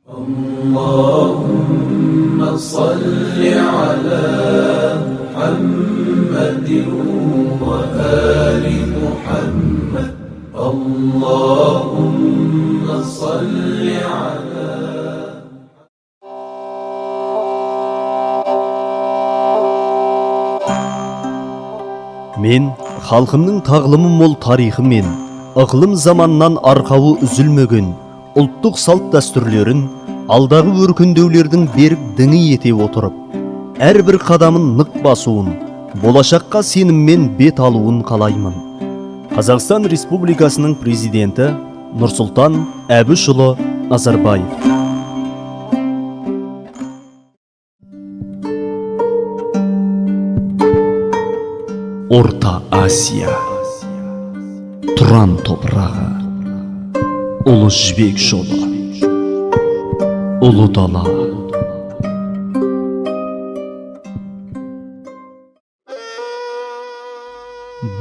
اللهم صل على محمد وآل محمد اللهم صل على Мен халқымның тағлымы мол тарихы мен ықылым заманнан арқауы үзілмеген ұлттық салт дәстүрлерін алдағы өркендеулердің берік діңі ете отырып, әрбір қадамын нық басуын, болашаққа сеніммен бет алуын қалаймын. Қазақстан Республикасының президенті Нұрсұлтан Әбішұлы Назарбаев. Орта Азия, Тұран топырағы, ұлы жібек жолы, ұлы дала.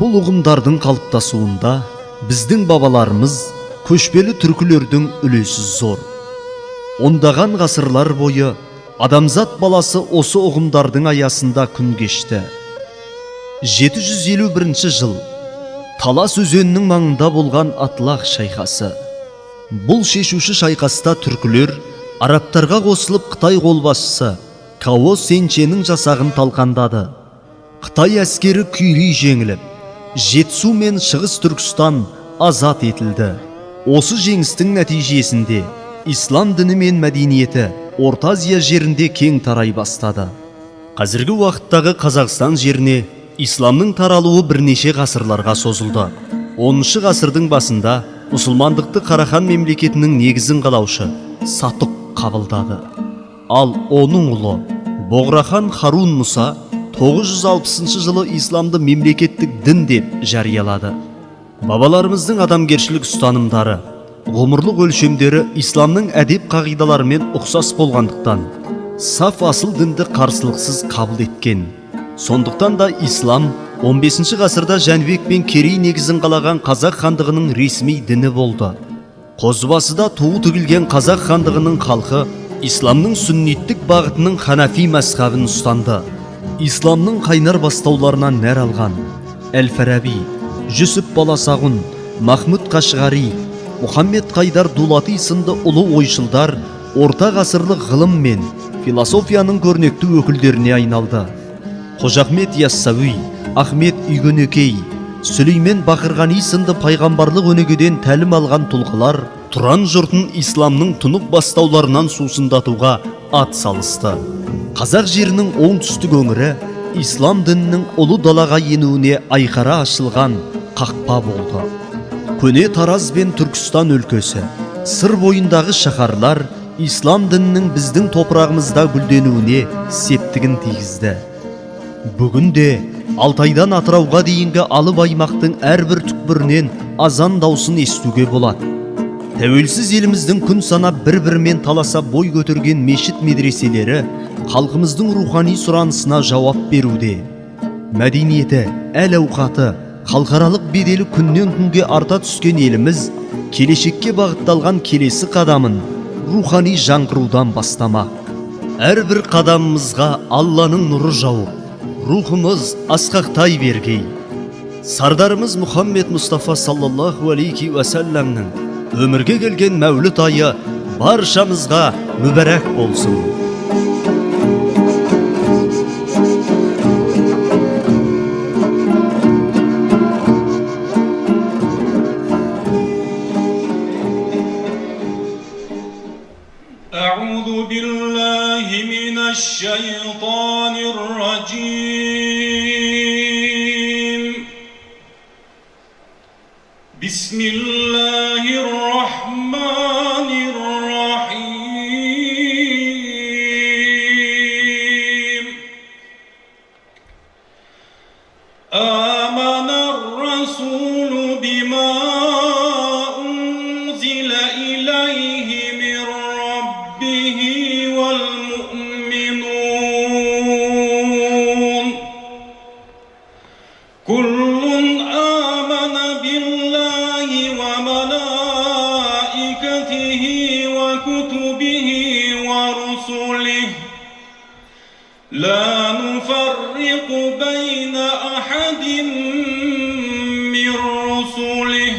Бұл ұғымдардың қалыптасуында біздің бабаларымыз көшпелі түркілердің үлесі зор. Ондаған ғасырлар бойы адамзат баласы осы ұғымдардың аясында күн кешті. 751 жыл Талас өзенінің маңында болған Атлах шайқасы. Бұл шешуші шайқаста түркілер арабтарға қосылып Қытай қолбасшысы Као Сенченің жасағын талқандады. Қытай әскері күйрей жеңіліп, Жетісу мен Шығыс Түркістан азат етілді. Осы жеңістің нәтижесінде ислам діні мен мәдениеті Орта Азия жерінде кең тарай бастады. Қазіргі уақыттағы Қазақстан жеріне исламның таралуы бірнеше ғасырларға созылды. 10-шы ғасырдың басында мұсылмандықты Қарахан мемлекетінің негізін қалаушы Сатұқ қабылдады. Ал оның ұлы Боғрахан Харун Мұса 960 жылы исламды мемлекеттік дін деп жариялады. Бабаларымыздың адамгершілік ұстанымдары, ғұмырлық өлшемдері исламның әдеп қағидаларымен ұқсас болғандықтан, саф асыл дінді қарсылықсыз қабыл еткен. Сондықтан да ислам 15 ғасырда Жәнібек пен Керей негізін қалаған Қазақ хандығының ресми діні болды. Қозыбасыда туы тігілген Қазақ хандығының халқы исламның сүнниттік бағытының Ханафи мазхабын ұстанды. Исламның қайнар бастауларынан нәр алған Әл-Фараби, Жүсіп Баласағұн, Махмұд Қашғари, Мұхаммед Қайдар Дулати сынды ұлы ойшылдар орта ғасырлық ғылым мен философияның көрнекті өкілдеріне айналды. Қожа Ахмет Яссауи, Ахмет Үйгенекей, Сүлеймен Бақырғани сынды пайғамбарлық өнегеден тәлім алған тұлғалар Тұран жұртын исламның тұнық бастауларынан сусындатуға ат салысты. Қазақ жерінің оңтүстік өңірі ислам дінінің ұлы далаға енуіне айқара ашылған қақпа болды. Көне Тараз бен Түркістан өлкесі, сыр бойындағы шаһарлар ислам дінінің біздің топырағымызда гүлденуіне септігін тигізді. Бүгінде Алтайдан Атырауға дейінгі алып аймақтың әрбір түкпірінен азан даусын естуге болады. Тәуелсіз еліміздің күн санап бір-бірімен таласа бой көтерген мешіт медреселері халқымыздың рухани сұранысына жауап беруде. Мәдениеті, әл-ауқаты, халықаралық беделі күннен күнге арта түскен еліміз келешекке бағытталған келесі қадамын рухани жаңғырудан бастамақ. Әрбір қадамымызға Алланың нұры жауып, рухымыз асқақтай бергей. Сардарымыз Мұхаммед Мұстафа саллаллаху алейхи уәсәләмнің өмірге келген мәуліт айы баршамызға мүбәрәк болсын. أعوذ بالله من الشيطان الرجيم بسم الله الرحمن الرحيم آمن الرسول بما أنزل إليه من ربه والمؤمنون كل آمن بالله وملائكته لا نفرق بين أحد من رسله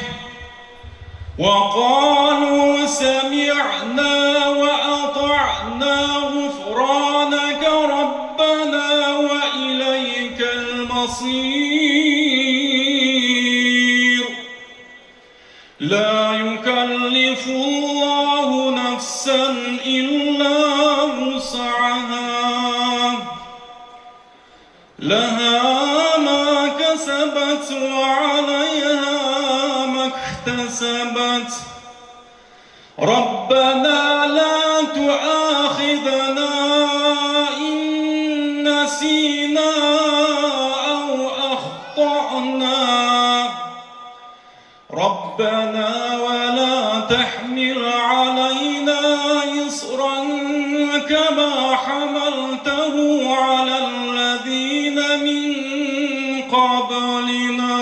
وقالوا سمعنا وأطعنا غفرانك ربنا وإليك المصير لا يكلف الله نفسا إلا وسعها لها ما كسبت وعليها ما اكتسبت ربنا لا تؤاخذنا إن نسينا أو أخطأنا ربنا ولا تحمل علينا إصرا كما حملته على الذين من قبلنا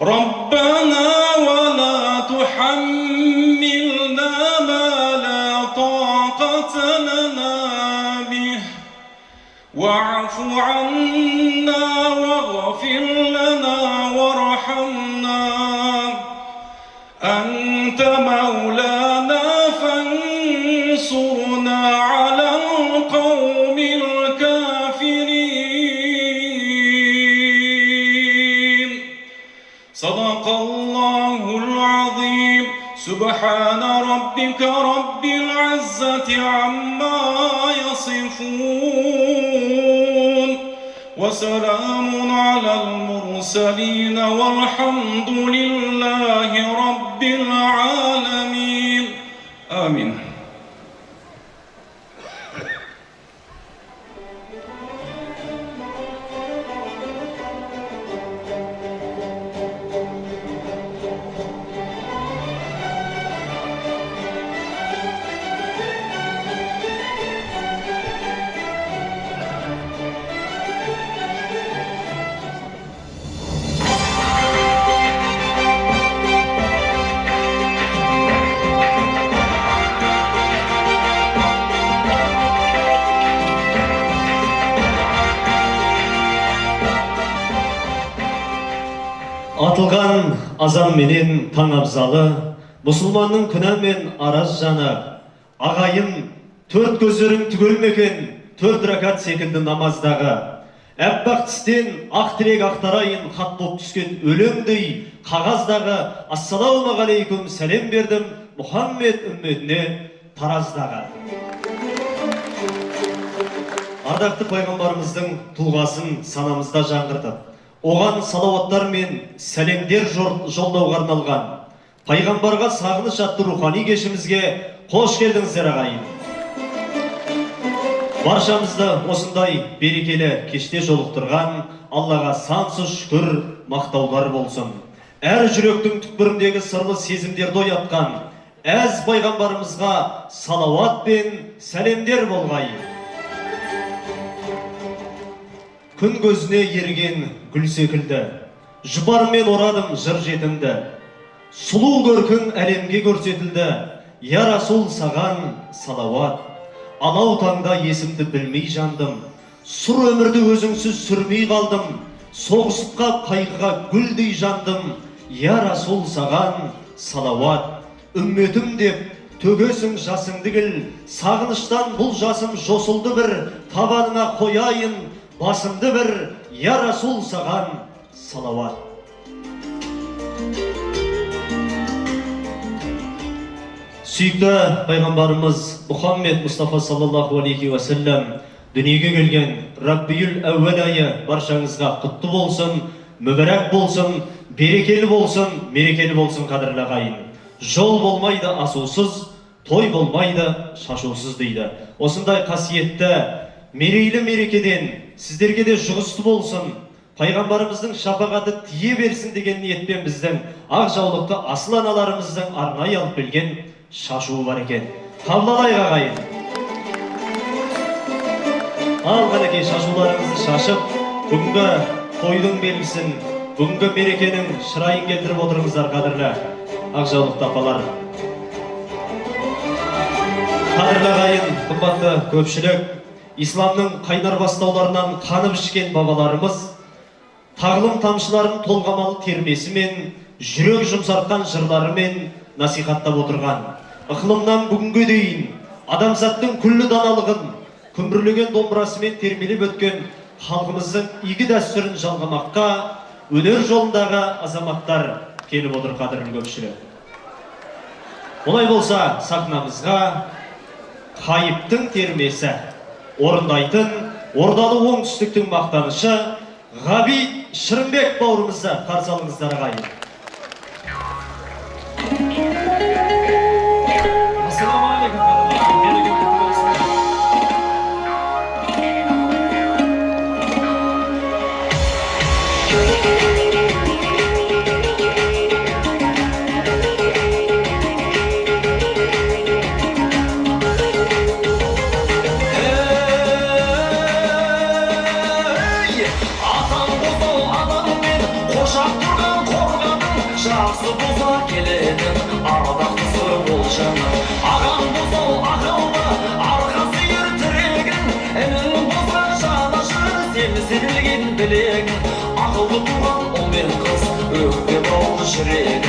ربنا ولا تحملنا ما لا طاقة لنا به واعف عنا واغفر لنا وارحمنا أنت مولانا فانصرنا على القوم الكافرين صدق الله العظيم سبحان ربك رب العزة عما يصفون وسلام على المرسلين والحمد لله رب العالمين آمين. Атылған азан менен таң абзалы, мұсылманның күнә мен араз жаны, ағайын төрт көздерің түгелмекен, төрт ракат секілді намаздағы, әппақ тістен ақ тілек ақтарайын хат боп түскен өлеңдей қағаздағы, ассалаумағалейкум сәлем бердім Мұхаммед үмметіне тараздағы. Ардақты пайғамбарымыздың тұлғасын санамызда жаңғыртып, оған салауаттар мен сәлемдер жолдауға арналған пайғамбарға сағыныш атты рухани кешімізге қош келдіңіздер ағайын. Баршамызды осындай берекелі кеште жолықтырған Аллаға сансыз шүкір мақтаулар болсын. Әр жүректің түкпіріндегі сырлы сезімдерді оятқан әз пайғамбарымызға салауат пен сәлемдер болғайын. Күн көзіне ерген гүл секілді, жұпармен орадым жыр жетімді. Сұлу көркің әлемге көрсетілді, я Расул саған салауат. Анау таңда есімді білмей жандым, сұр өмірді өзіңсіз сүрмей қалдым. Соғысыпқа қайғыға гүлдей жандым, я Расул саған салауат. Үмметім деп төгесің жасыңды кіл, сағыныштан бұл жасым жосылды бір, табаныңа қояйын басымды бір, я Расул саған салауат. Сүйікті пайғамбарымыз Мұхаммед Мұстафа саллаллаху алейхи уассалам дүниеге келген Раббиюл әуәл айы баршаңызға құтты болсын, мүбәрәк болсын, берекелі болсын, мерекелі болсын қадірлі ағайын. Жол болмайды асусыз, той болмайды шашусыз дейді. Осындай қасиетті мерейлі мерекеден сіздерге де жұғысты болсын, пайғамбарымыздың шапағаты тие берсін деген ниетпен біздің ақ жаулықты асыл аналарымыздың арнайы алып келген шашуы бар екен. Қабылдайық ағайын. Ал қанекей шашуларыңызды шашып, бүгінгі тойдың белгісін, бүгінгі мерекенің шырайын келтіріп отырыңыздар қадірлі ақ жаулықты апалар. Қадірлі ағайын, қымбатты көпшілік, исламның қайнар бастауларынан қанып ішкен бабаларымыз тағылым тамшыларын толғамалы термесімен, жүрек жұмсартқан жырларымен насихаттап отырған. Ықылымнан бүгінге дейін адамзаттың күллі даналығын күмбірлеген домбырасымен термелеп өткен халқымыздың игі дәстүрін жалғамаққа өнер жолындағы азаматтар келіп отыр, қадірлі көпшілік. Олай болса, сахнамызға Қайыптың термесі орындайтын Ордалы оңтүстіктің мақтанышы Ғабит Шырымбек бауырымызды қарсы алыңыздар ағайын. Ағам бұзау ақылды, арқасы ертірегін, әнің бұза жанашыр, семізілген білегін. Ақылды туған ұл мен қыз, өкпе бауыр жүрегін.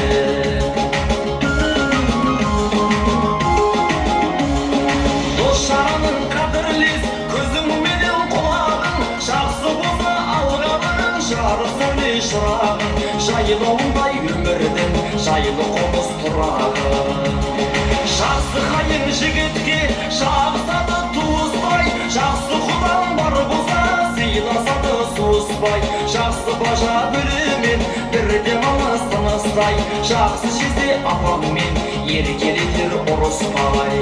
Дос жараның қадірлес, көзіңменен құлағын, жақсы болса алғаның, жары сөйлей шырағын. Жайлауындай өмірдің, жайлы қоныс тұрағын. Жақсы қайын жігітке шағысады туыспай, жақсы құдан бар болса сыйласады суыспай. Жақсы бажа бөлімен бірде маңыз тыныстай, жақсы жезде апаммен еркелетер ұрыспай.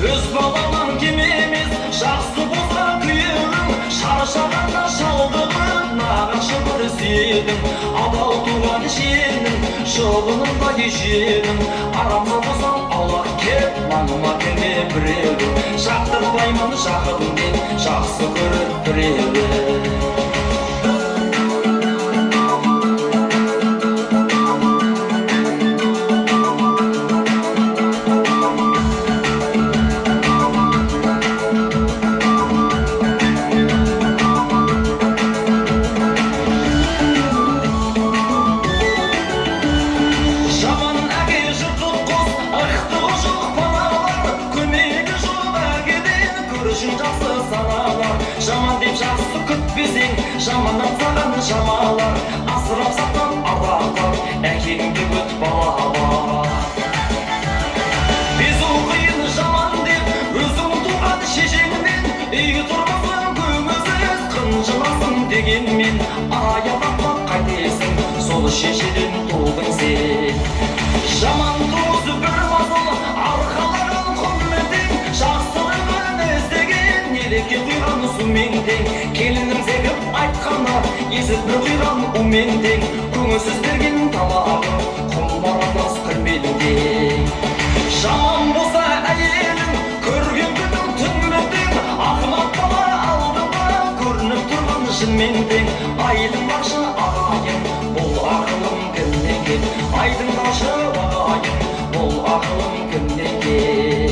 Өз баламан кемеміз, жақсы болса күйеуім, шаршағанда шалдығын нағашы бір сүйегім. Адал туған жерінің жолынында еженім, арамда болсам аулақ кеп маңыма келме біреуі. Жақтырмаймын жақынмен, жақсы көріп біреуі. Жаманнан саған жамалар, асырап сақтан арлағар, әкеңді өт балалар. Безу қиын жаман деп, өзің туған шешеңмен, үйге тұрмасын көңілсіз қынжыласын дегенмен, аябақпа қайтесің, сол шешеден тудың сен. Жаман туыз бір мазыл, арқаларын құрметтің, жақсылығын іздеген, елекке құйған сумен тең. Келінім зегіп айтқаны, езіп бір құйған умен тең. Көңілсіз берген тамағы, құлмарамыз күлмеліндей. Жаман болса әйелің, көрген күнің түнметтің, ақымақ бала алдыма көрініп тұрған жынмен тең. Айтыңдашы ағайын, бұл ақылым кімнен кел? Айтыңдашы ағайын, бұл ақылым кімнен кел?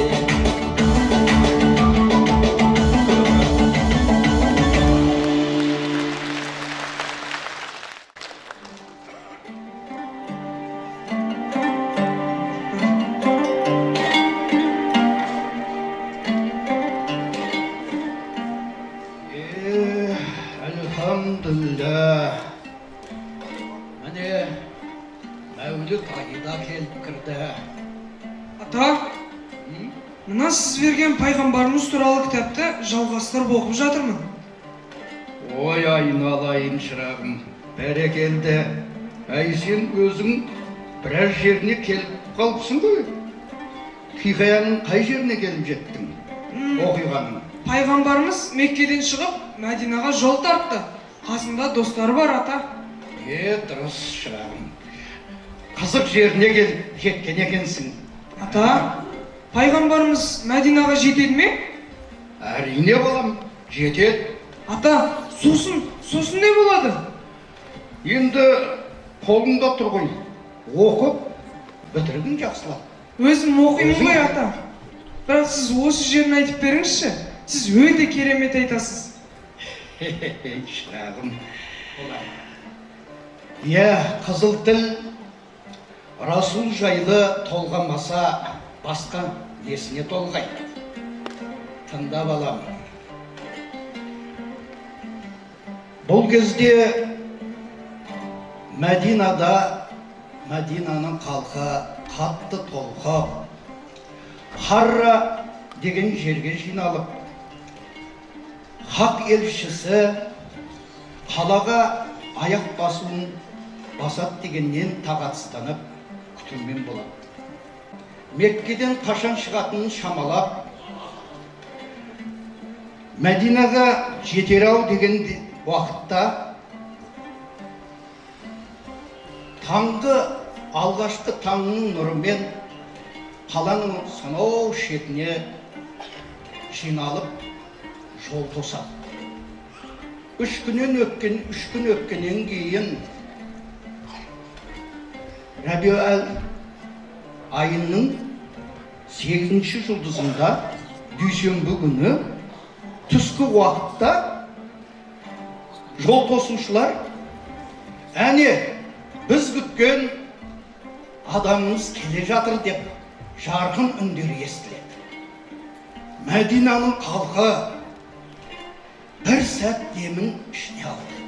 Elhamdülillah. Mene Mevlüt ayı da kelip kirdi. Ата, мына сіз берген пайғамбарымыз туралы кітапты жалғастырып оқып жатырмын. Ой айналайын шырағым, бәрекелді. Әй сен өзің біраз жеріне келіп қалыпсың ғой. Хикаяның қай жеріне келіп жеттің? Оқиғаның. Пайғамбарымыз Меккеден шығып, Мәдинаға жол тартты. Қасында достары бар, ата. Дұрыс шырағым. Қызық жеріне келіп жеткен екенсің. Ата, пайғамбарымыз Мәдинаға жетеді ме? Әрине балам, жетеді. Ата, сосын не болады? Енді қолыңда тұр ғой. оқып бітіргін жақсылап. Өзім оқимын ғой ата. Бірақ сіз осы жерін айтып беріңізші. Сіз өте керемет айтасыз. Шырағым. Иә, қызыл тіл Расул жайлы толғамаса басқа несіне толғайды. Тыңдап алам. Бұл кезде Мәдинаның халқы қатты толқып, Харра деген жерге жиналып, хақ елшісі қалаға аяқ басуын басады дегеннен тағатсызданып күтумен болады. Меккеден қашан шығатынын шамалап, Мәдинаға жетер-ау деген уақытта алғашқы таңның нұрымен қаланың сонау шетіне жиналып жол тосады. Үш күн өткеннен кейін Рабиул айының 8-ші жұлдызында дүйсенбі күні түскі уақытта жол тосушылар әне біз күткен адамымыз келе жатыр деп жарқын үндері естіледі. Мәдинаның халқы бір сәт демін ішіне алды.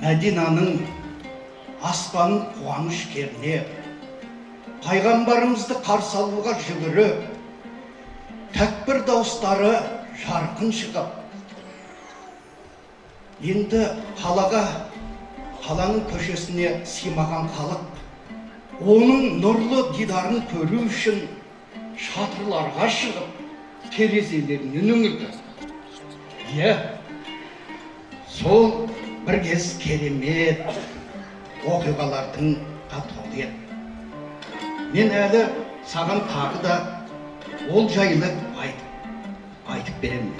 Мәдинаның аспанын қуаныш кернеп, пайғамбарымызды қарсы алуға жүгіріп, тәкбір дауыстары жарқын шығып, енді қаланың көшесіне сыймаған халық, оның нұрлы дидарын көру үшін шатырларға шығып, терезелерінен үңілді. Сол бір кез керемет оқиғалардың толы еді. Мен әлі саған тағы да ол жайлы айтып беремін.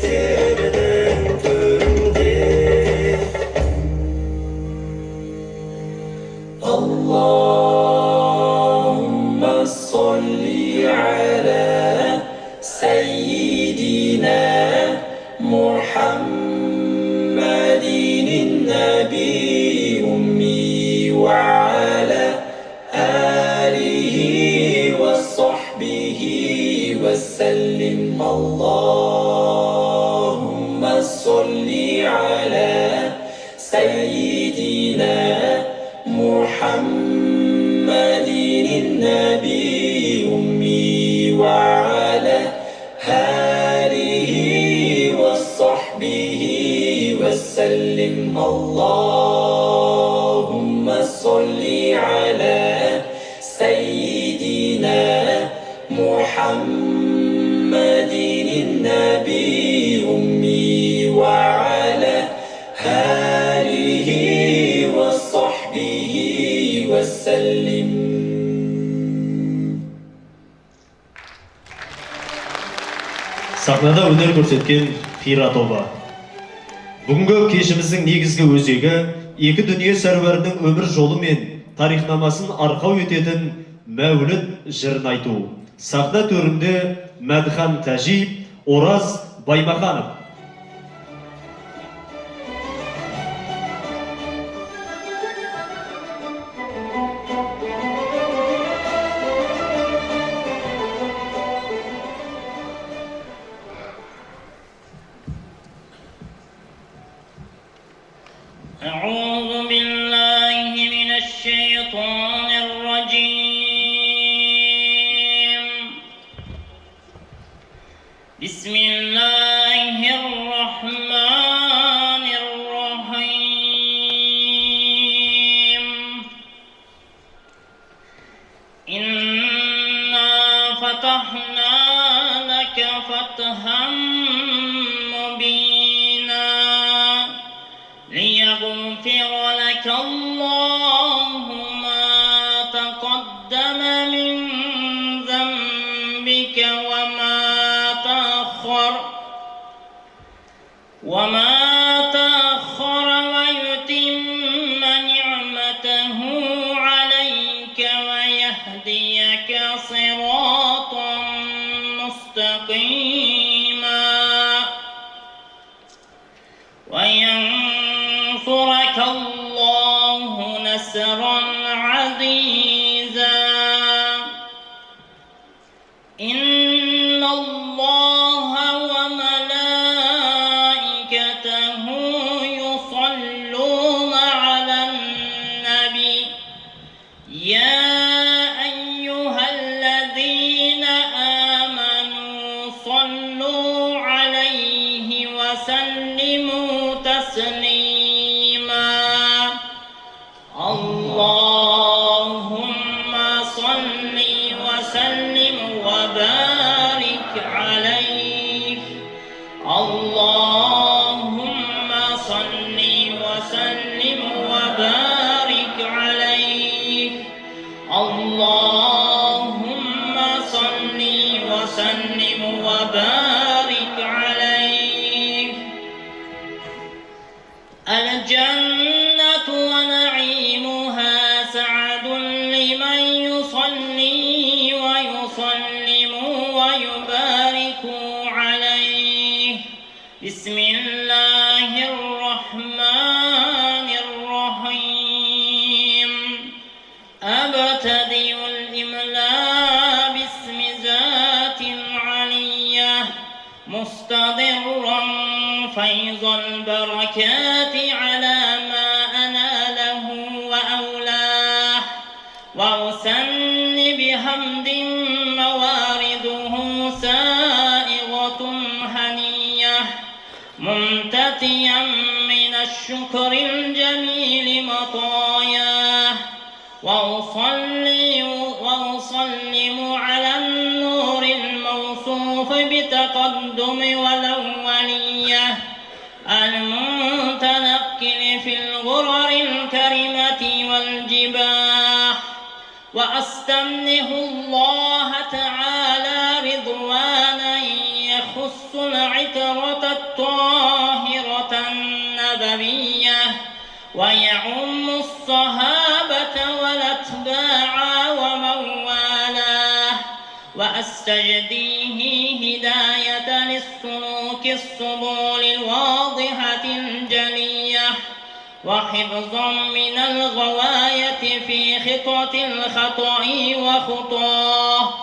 сердің төрінде Allahumma salli ala Sayyidina Muhammadin Nabi Ummi wa ala alihi wa sahbihi wa sallim Allahumma salli ala Sayyidina Muhammadin Nabi Ummi wa ala alihi wa sahbihi wa sallim Allahumma salli ala Sayyidina Muhammadin Nabi Ummi wa ala alihi wa sahbihi wa sallim. Сахнада өнер көрсеткен Қира тобы. Бүгінгі кешіміздің негізгі өзегі екі дүние сәруарының өмір жолы мен тарихнамасын арқау ететін Мәуліт жырын айту. Сахна төрінде Мәдхан Тәжиев, Ораз Баймаханов. أعوذ بالله من الشيطان الرجيم بسم الله الرحمن الرحيم إنا فتحنا لك فتحا مبينا ليغفر لك الله ما تقدم من ذنبك وما تأخر ويتم نعمته عليك ويهديك صراطا مستقيما وينصرك الله نصرا عزيزا إن الله وملائكته يصلون على النبي يا أيها الذين آمنوا صلوا عليه وسلموا تسليما اللهم صل وسلم وبارك عليه اللهم صل وسلم وبارك عليه اللهم صل وسلم وبارك عليه الجنة ونعيمها سعد لمن يصلي ويسلم ويبارك عليه بسم الله الرحمن الرحيم أبتدئ الإملاء باسم ذات علية مستضرا فيض البركات على ما أناله وأولاه وأسن بحمد موارده سائغة هنية ممتتيا من الشكر الجميل مطاياه وأصلم على النور الموصوف بتقدم والأولية المتنقل في الغرر الكريمة والجباه وأستمنه الله تعالى رضوانا يخص العترة الطاهرة النبوية ويعم الصحابة والأتباع ومن والاه وأستجديه هداية للسلوك السبل الواضحة الجلية وحفظا من الغواية في خطة الخطأ وخطاه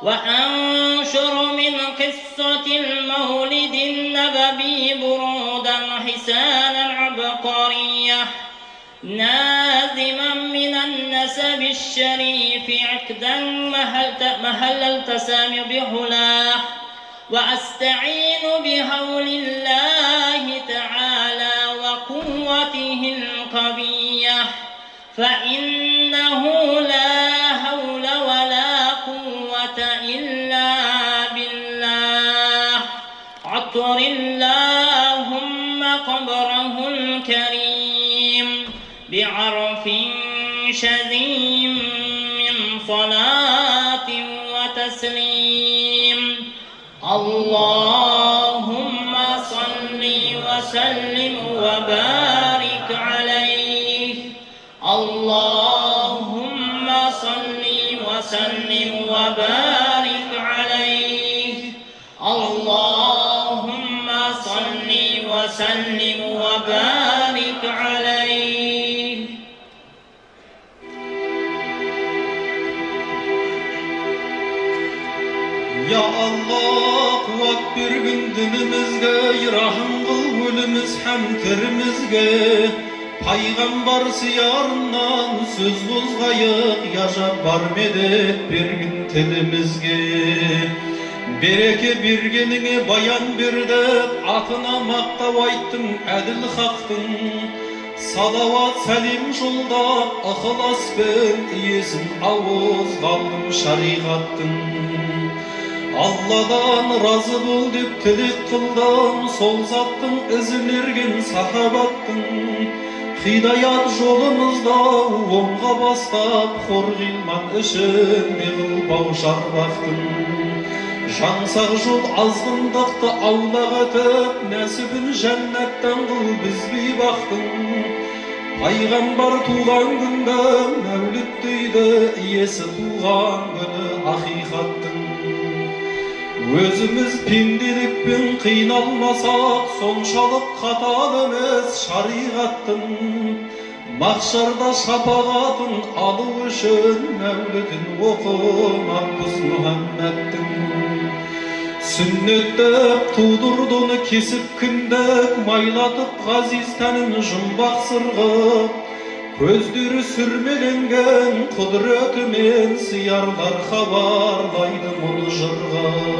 وأنشر من قصة المولد النبوي برودا حسانا عبقرية نازما من النسب الشريف عقدا محل التسام بهلاه وأستعين بحول الله تعالى وقوته القوية فإنه لا حول ولا قوة إلا بالله عطر اللهم قبره الكريم بعرف شذيم من صلاة وتسليم اللهم صل وسلم وبارك عليه اللهم صل وسلم وبارك عليه اللهم صل وسلم وبارك عليه Ya Allah kuvvet bir gün dinimizge rahim kıl gülümüz hem terimizge Peygamber siyarından söz bozgayık yaşap var medet bir gün telimizge Bereke birgenine bayan birdep atına maktav ayttın adil haktın Salavat salim şoldap ıhlas ben iyesin avuz kaldım şariattın Allah'dan razı bol dep tilek kıldım sol zattın izin ergen sahabattın Hidayat jolumuzda onga bastap hor gilman işin neğil bavşar baktın Jansaq jol azgındıqta avlaq etip nesibin cennetten kıl biz bir baktın Peygamber tuğan günde mevlüt deydi iyesi tuğan günü hakikattın Özümüz pindilikpin kıynalmasak sonşalık katal emes şariattın Mahşarda şapağatın alı üçün mevlütün okumakbız Muhammed'tin Sünnette tuğdurdun kesip kündek maylatıp gaziz tenin jumbak sırgıp Közdürü sürmelengen kudretimen siyarlar habarlaydı munu jırga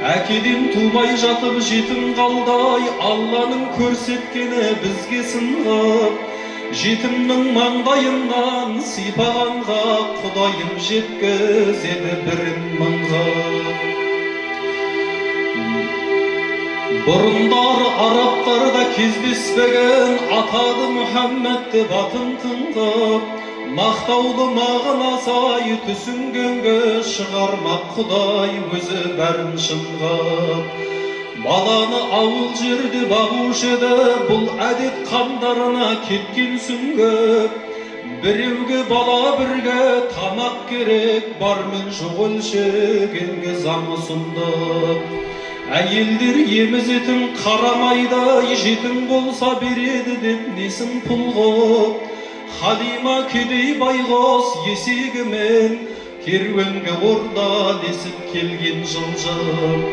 Әкеден тумай жатып жетім қалдай Алланың көрсеткені бізге сынғып Жетімнің маңдайынан сипағанға Құдайым жеткізеді бірін мыңға Бұрындар арабтарда кездеспеген Атады Мұхаммед деп атын тыңғып Мақтаулы мағынасай түсінгенге шығармақ Құдай өзі бәрін шыңғып Баланы ауыл жерде бағушы еді бұл әдет қандарына кеткен сүңгіп Біреуге бала бірге тамақ керек бармен жоқ өлшегенге заңы сұмдық Әйелдер емізетін қарамайдай жетім болса береді деп несін пұлғып Халима кедей байғос есегімен керуенге орда десіп келген жылжып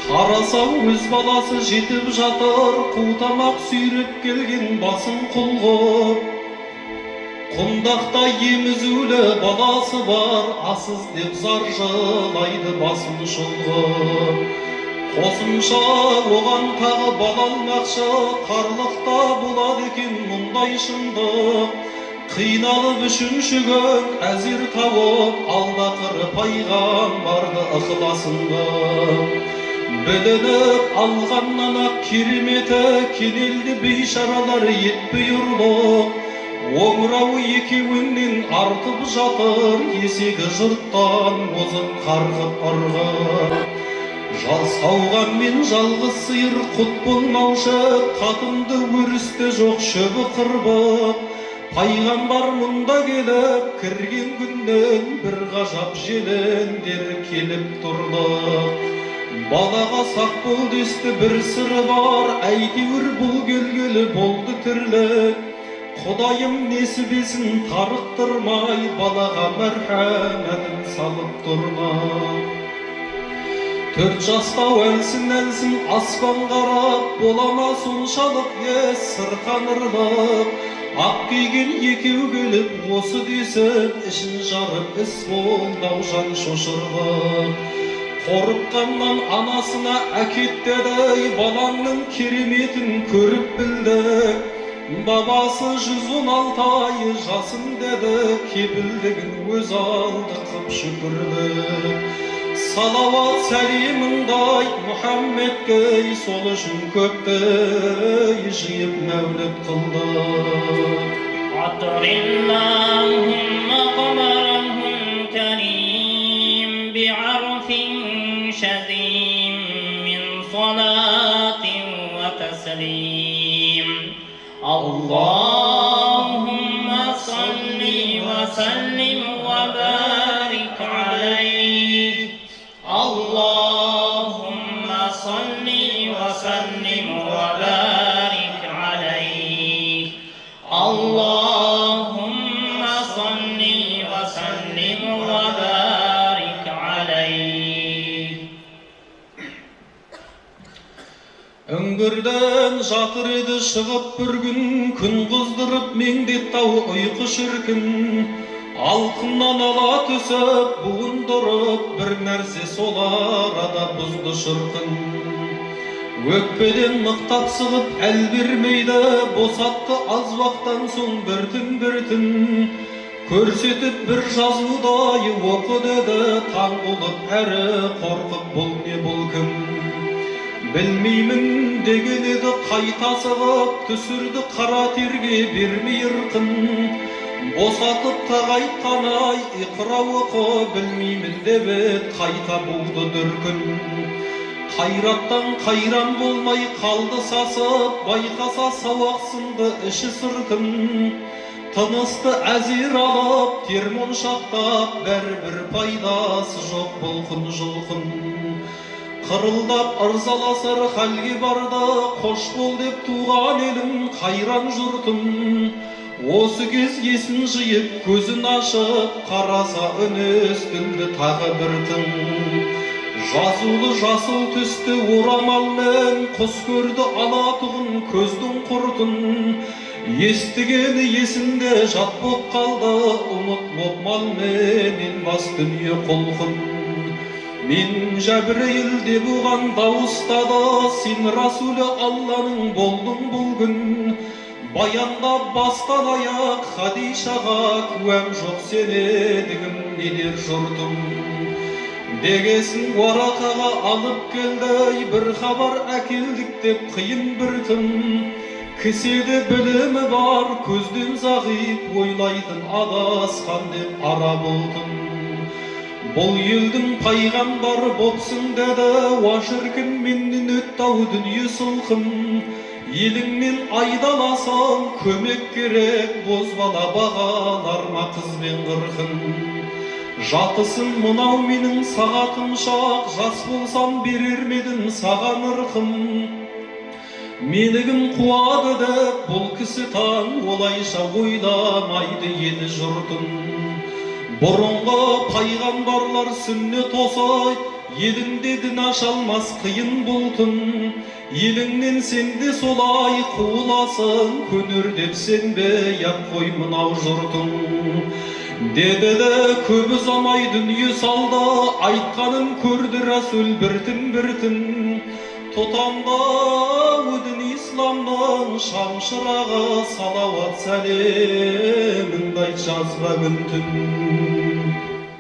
Қарасаң өз баласы жетіп жатыр қу тамақ сүйреп келген басын құлғып Құндақта емізулі баласы бар асыз деп зар жылайды басын шұлғып Қосымша оған тағы бала алмақшы қарлықта болады екен мұндай шындық Қиналып үшінші күн әзір тауып алдақыры пайғамбарды ықыласында Білініп алғаннан ақ кереметі кенелді бейшаралар етпей ұрлық Омырауы екеуінен артып жатыр есегі жұрттан озып қарғып ырғып Сауған мен жалғыз сиыр құт болмаушы, қатымды өрісте жоқ шөбі қырбық. Пайғамбар мұнда келіп, кірген күннен бір ғажап желендер келіп тұрды. Балаға сақ бол десті, бір сыры бар, әйтеуір бұл келгелі болды тірлік. Құдайым несібесін тарықтырмай, балаға мәрхәмәтін салып тұрма. 4 жастау әлсін аспан қарап, болама соншалық ес сырқанырлық. Ақ киген екеу келіп, осы десіп, ішін жарып іс болдау жан шошырлық. Қорыққаннан анасына әкеттеді, балаңның кереметін көріп білді. Бабасы 116 ай жасым деді, кепілдігін өз алды қып шүкірлік. Салават сәлеміңдай Мұхаммедке, сол үшін көпті жиып мәуліт қылды. عطر اللهم قمره الكريم بعرف شديد من صلاة وتسليم. اللهم صل وسلم وبارك عليه. اللهم صل وسلم وبارك عليه. اللهم صل وسلم وبارك عليه. Үңгірден жатыр еді шығып бір күн қыздырып меңдеттау ұйқы шіркін. Алқымнан ала түсіп, буындырып, бір нәрсе сол арада бұзды шырқын. Өкпеден мықтап сығып әл бермейді, босатты аз уақыттан соң біртін. Көрсетіп бір жазудай оқы деді, таң болып әрі қорқып, бұл не бұл кім? Білмеймін деген еді қайта сығып, түсірді қара терге бермей ырқын. Босатып тағайтқанай иқра оқы, білмеймін деп қайта болды дүркін. Қайраттан қайран болмай қалды сасып, байқаса сауақ сынды іші сырқын. Тынысты әзер алып, термоншақтап, бәрібір пайдасы жоқ бұлқын-жұлқын. Қырылдап ырзаласыр халге барды, қош бол деп туған елім, қайран жұртым. Осы кез есін жиып, көзін ашып, қараса үні естілді тағы бір тың. Жазулы жасыл түсті орамалмен, құс көрді алатұғын көздің құртын. Естігені есінде жат боп қалды, ұмыт боп малменен бас дүние құлқын. Мен Жәбірейіл деп оған дауыстады, сен Расулы Алланың болдың бұл күн. Баяндап бастан аяқ Хадишаға, куәм жоқ сен едігім нелер жұртым. Дегесін Уарақаға алып келді, бір хабар әкелдік деп қиын бір тым. Кіседі білімі бар, көзден зағип, ойлайтын адасқан деп ара болдым. Бұл елдің пайғамбары бопсың деді, уашыркін меннен өттау дүние сылқым. Еліңмен айдаласам көмек керек, бозбала бағалар ма қызбен қырқын. Жатысын мұнау менің сағатым шақ, жас болсам берер медім саған ырқым. Менігім қуады деп бұл кісі таң, олайша ойламайды еді жұртым. Бұрынғы пайғамбарлар сүннет осай, еліңде дін ашалмас қиын бұлтын. Еліңнен сен де солай қуыласың, көнер деп сенбей ақ қой мынау жұртың. Деді де көп ұзамай дүние салды, айтқанын көрді Расул біртін. Тұтамда өдін исламның шамшырағы, салауат сәлеміңді айт жазба күн түн.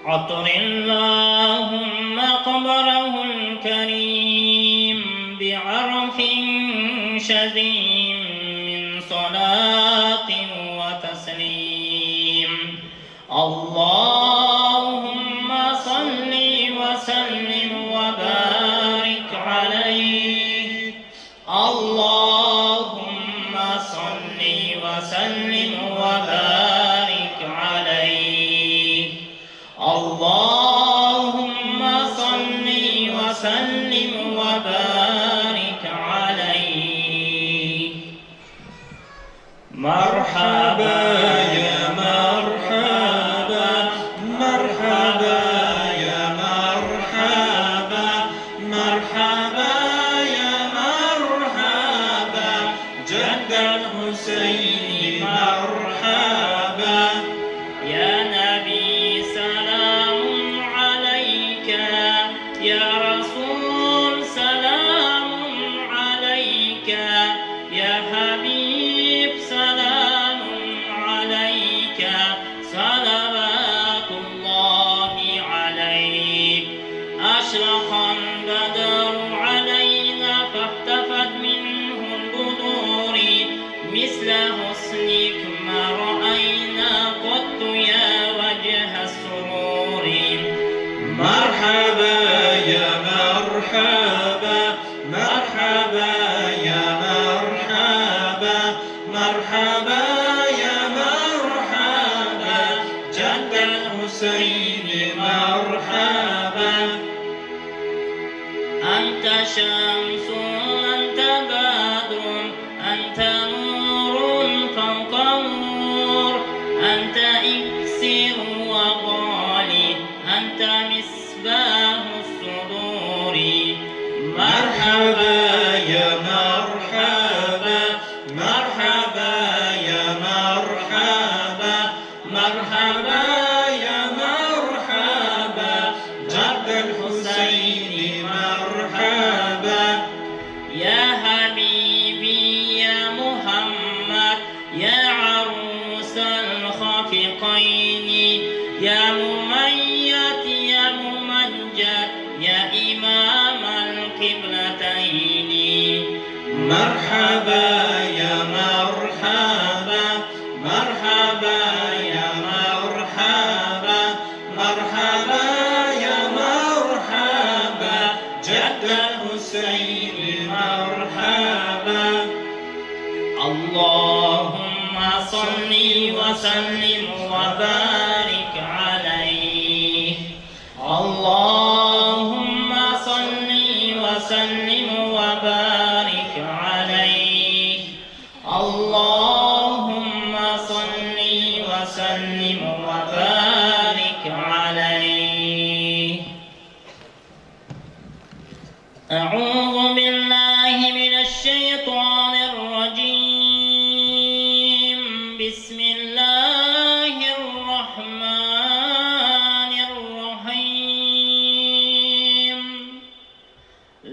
عطر اللهم قبره الكريم بعرف شديد من صلاة وتسليم. اللهم صل وسلم وبارك عليه اللهم صل وسلم وبارك عليه اللهم صل وسلم وبارك عليه مرحبا يا مرحبا مرحبا يا مرحبا مرحبا يا مرحبا جد الحسين مرحبا يا نبي سلام عليك يا رسول سلام عليك يا حبيب سلام عليك صلوات الله عليك أشرق البدر علينا فاختفت منه البدور مثل حسنك ما رأينا قط يا وجه السرور مرحبا يا مرحبا مرحبا يا مرحبا مرحبا يا مرحبا جد الحسين مرحبا أنت شمس أنت بدر أنت نور فوق نور أنت إكسير وغالي أنت مصباح الصدور مرحبا يا مرحبا مرحبا يا مرحبا مرحبا يا مرحبا جد الحسين مرحبا يا حبيبي يا محمد يا عروس الخافقين يا مميت يا ممجد يا إمام القبلتين مرحبا يا مرحبا مرحبا يا مرحبا مرحبا يا مرحبا جد الحسين مرحبا اللهم صل وسلم وبارك عليه اللهم صل وسلم وبارك عليه اللهم صل وسلم وبارك عليه أعوذ بالله من الشيطان الرجيم بسم الله الرحمن الرحيم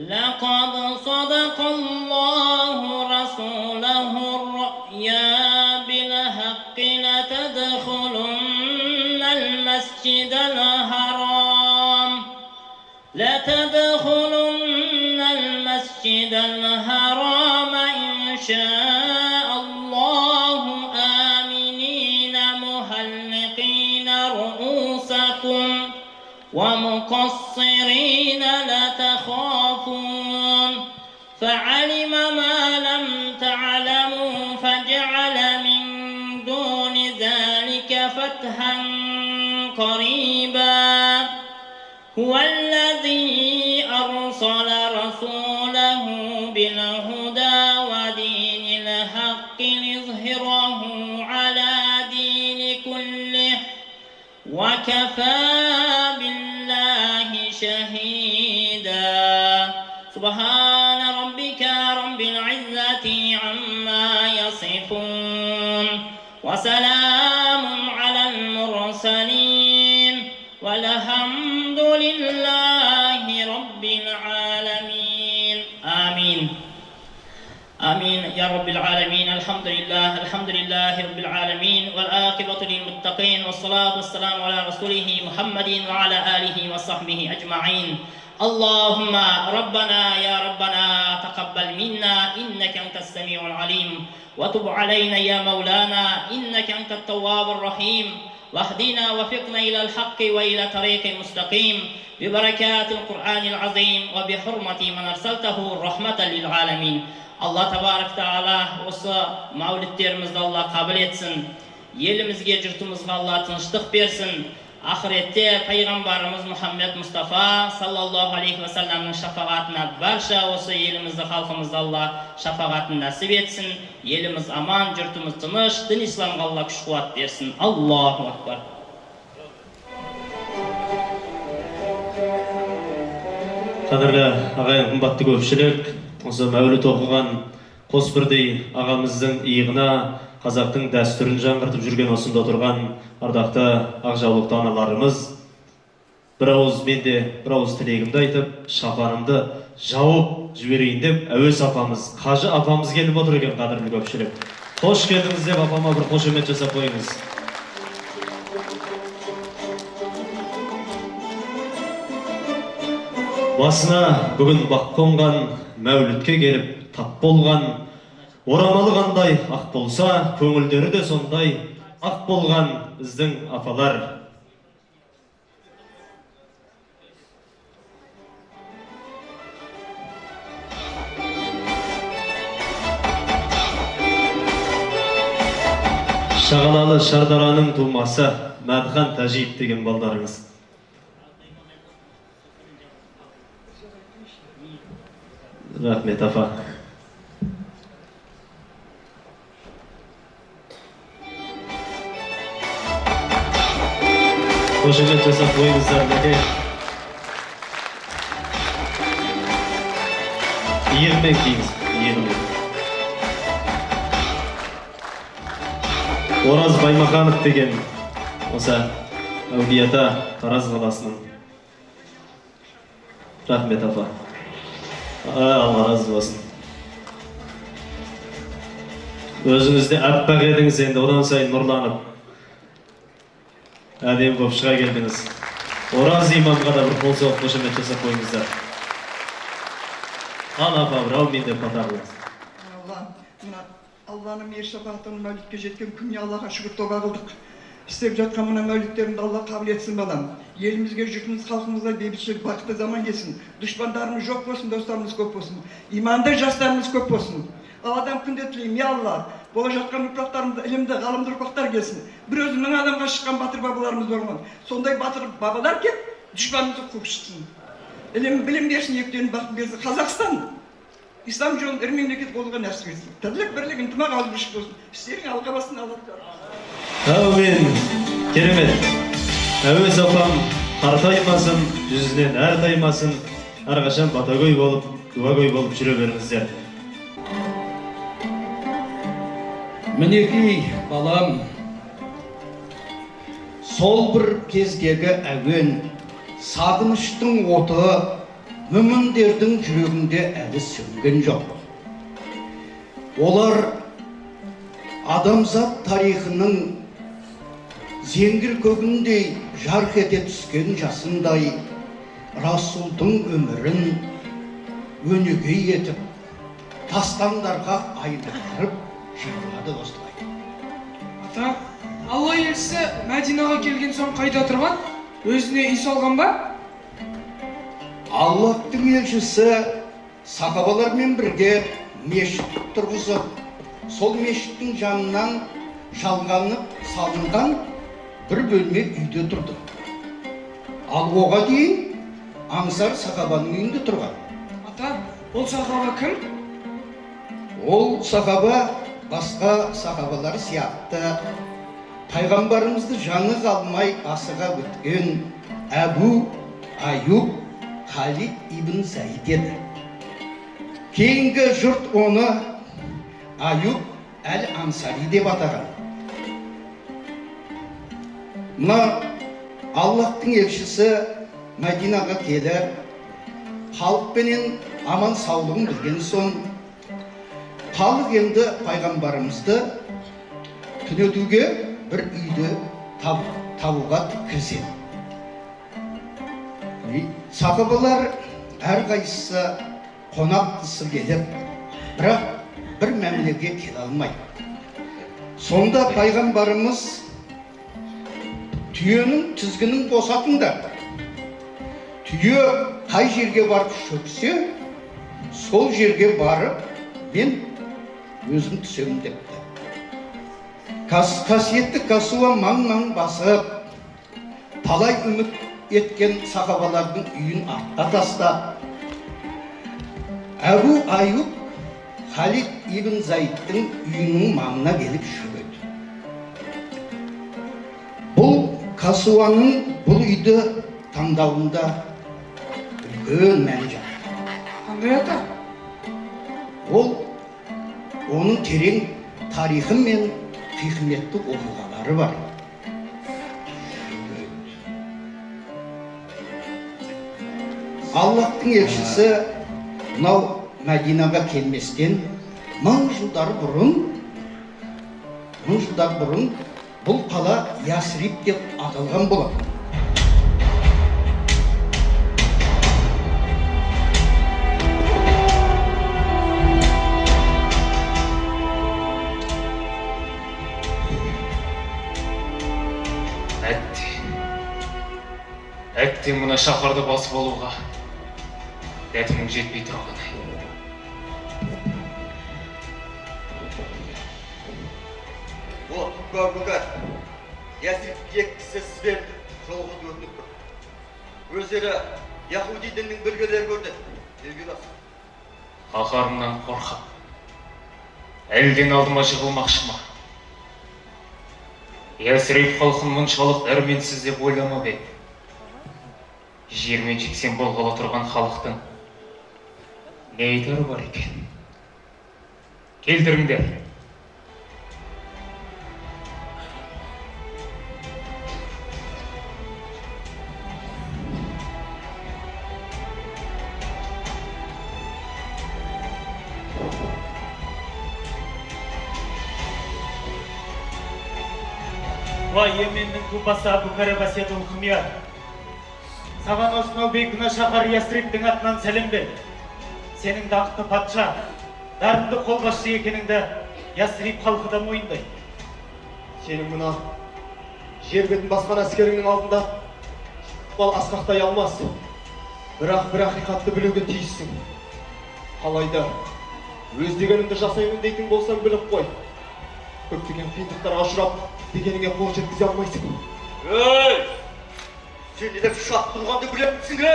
لقد صدق الله رسوله الرؤيا بالحق لتدخلن المسجد الحرام لتدخلن المسجد الحرام إن شاء الله آمنين محلقين رؤوسكم ومقصرين لا تخافون فعلم ما لم تعلموا فجعل من دون ذلك فتحا قريبا هو الذي أرسل رسوله بالهدى ودين الحق ليظهره على دين كله وكفى بالله شهيدا سبحان ربك رب العزة عما يصفون وسلام على المرسلين والحمد لله رب العالمين آمين آمين يا رب العالمين الحمد لله رب العالمين والعاقبة للمتقين والصلاة والسلام على رسوله محمد وعلى آله وصحبه أجمعين اللهم ربنا يا ربنا تقبل منا إنك أنت السميع العليم وتب علينا يا مولانا إنك أنت التواب الرحيم واهدنا وفقنا إلى الحق وإلى طريق مستقيم ببركات القرآن العظيم وبحرمة من أرسلته رحمة للعالمين. Allah tabarak taala осы мәуліттерімізді Allah қабыл етсін. Елімізге, жұртымызға Allah тыныштық берсін. Ақыретте пайғамбарымыз Мұхаммед Мұстафа саллаллаху алейхи ва салламның шафағатына барша осы елімізді, халқымызды Allah шафағатын нәсіп етсін. Еліміз аман, жұртымыз тыныш, дін исламға Allah күш қуат берсін. Аллаху акбар. Қадірлі ағайын, қымбатты көпшілік, осы мәуліт оқыған қос бірдей ағамыздың иығына қазақтың дәстүрін жаңғыртып жүрген осында отырған ардақты ақ жаулықты аналарымыз, бір ауыз мен де бір ауыз тілегімді айтып, шапанымды жауып жіберейін деп, әуес апамыз, қажы апамыз келіп отыр екен. Қадірлі көпшілік, қош келдіңіз деп апама бір қошемет жасап қойыңыз. Басына бүгін бақ қонған, мәулітке келіп тап болған, орамалы қандай ақ болса, көңілдері де сондай ақ болған біздің апалар. Шағалалы Шардараның тумасы Мәдхан Тәжиев деген балдарыңыз. Рахмет апа. Қошемет жасап қойыңыздар бәке. Иығымен киіңіз, иығымен. Ораз Баймаханов деген осы әулиета Тараз қаласының. Рахмет апа. Allah разы болсын. Өзіңізде әппақ едіңіз, енді одан сайын нұрланып, әдемі болып шыға келдіңіз. Ораз имамға да бір қол соғып қошемет жасап қойыңыздар. Ал апа, бір әумин деп қатарлыңыз. Allah'ın mer şefaatinin мәулітке жеткен күніне Allah'a шүкір тоба қылдық. İstеп жатқан мына мәуліттерімді Allah қабыл етсін балам. Елімізге, жұртымыз, халқымызға бейбітшілік, бақытты заман келсін. Дұшпандарымыз жоқ болсын, достарымыз көп болсын. Иманды жастарымыз көп болсын. Алладан күнде тілеймін, я Алла, бола жатқан ұрпақтарымызды, ілімді, ғалымды ұрпақтар келсін. Бір өзі 1000 адамға шыққан батыр бабаларымыз болған. Сондай батыр бабалар кеп, дұшпанымызды қуып шықсын. Білім берсін, ектен бақыт берсін. Қазақстан İslam жолын ір мемлекет болуға нәсіп етсін. Тірлік, бірлік, ынтымақ алып жүріш болсын. Істерің алға басын Аллах. Әумин, керемет. Әуес апам қартаймасын, жүзінен әр таймасын, әрқашан батагөй болып, дуагөй болып жүре беріңіздер. Мінекей балам, сол бір кездегі әуен, сағыныштың оты, мүміндердің жүрегінде әлі сөнген жоқ. Олар адамзат тарихының зеңгір көгіндей жарқ ете түскен жасындай Расулдың өмірін өнегей етіп, тастандарға айналдырып жырлады осылай. Ата, Алла елшісі Мәдинаға келген соң қайда тұрған? Өзіне үй салған ба? Аллахтың елшісі сахабалармен бірге мешіт тұрғызып, сол мешіттің жанынан жалғанып салынған бір бөлме үйде тұрды. Ал оға дейін Аңсар сахабаның үйінде тұрған. Ата, ол сахаба кім? Ол сахаба басқа сахабалар сияқты пайғамбарымызды жаны қалмай асыға өткен Әбу Аюб Халид ибн Заид еді. Кейінгі жұрт оны Аюб әл-Ансари деп атаған. Мына Аллахтың елшісі Мәдинаға келіп, халықпенен аман саулығын білген соң, халық енді пайғамбарымызды түнетуге бір үйді табуға кіріседі. Сахабалар әрқайсысы қонақтысы келіп, бірақ бір мәмілеге келе алмайды. Сонда пайғамбарымыз түйенің тізгінін босатыңдар. Түйе қай жерге барып шөксе, сол жерге барып мен өзім түсемін депті. Қасиетті Касуа маң-маң басып, талай үміт еткен сахабалардың үйін артқа тастап, Әбу Айуб Халид ибн Заидтің үйінің маңына келіп шөгеді. Бұл Касуаның бұл үйді таңдауында үлкен мән жатыр. Қандай ата? Ол оның терең тарихы мен хикметті оқиғалары бар. Аллахтың елшісі мынау Мәдинаға келместен 1000 жылдар бұрын бұл қала Ясриб деп аталған болады. Әттең мына шаһарды басып алуға дәтімнің жетпей тұрғаны. Бұқар, Ясрибке кісі сізбен жолығуды өтініп тұр. Өздері Яхуди дінінің білгілері көрді. Белгілі асың. Қаһарымнан қорқып, әлден алдыма жығылмақшы ма? Ясриб халқын мұншалық дәрменсіз деп ойламап еді. Жермен жексен болғалы тұрған халықтың не айтары бар екен? Келтіріңдер. Ва Йеменнің күпасы Абу Карабасетул Хумияр. Саған осынау бейкүнә шаһар Ясрибтің атынан сәлем бер. Сенің даңқты патша, дарынды қолбасшы екеніңді Ясриб халқы да мойындайды. Сенің мына жер бетін басқан әскеріңнің алдында бұл асқақтай алмас. Бірақ бір ақиқатты білуге тиіссің. Алайда өз дегеніңді жасаймын дейтін болсаң біліп қой. Көптеген қиындықтарға ұшырап дегеніңе қол жеткізе алмайсың. Ей! Сен недеп шат тұрғанды білемісің бе?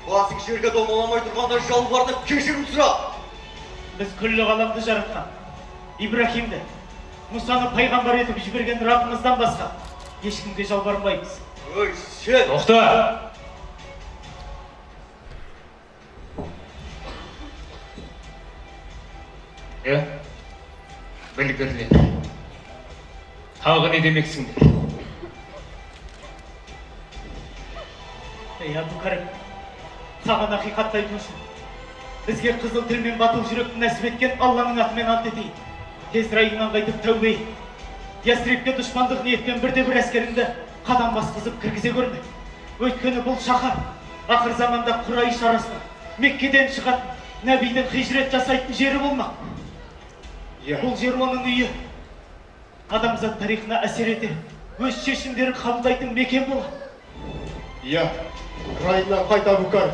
Басың жерге домаламай тұрғанда жалбарынып кешірім сұра. Біз күллі ғаламды жаратқан Ибрахимді, Мұсаны пайғамбар етіп жіберген Раббымыздан басқа ешкімге жалбармаймыз. Ей, сен! Тоқта! Білгірлер. Тағы не демексіңдер? Ей Абу Карим, саған ақиқатты айту үшін бізге қызыл тілмен батыл жүректі нәсіп еткен Алланың атымен ант етейін. Тез райыңнан қайтып тәубе ет. Ясрибке дұшпандық ниетпен бірде-бір әскеріңді қадам басқызып кіргізе көрме. Өйткені бұл шаһар ақыр заманда Құрайш арасында Меккеден шығатын Нәбидің хижрет жасайтын жері болмақ. Бұл жер оның үйі. Адамзат тарихына әсер ете, өз шешімдерін қабылдайтын мекен болады. Иә, райынан қайта Бұқар.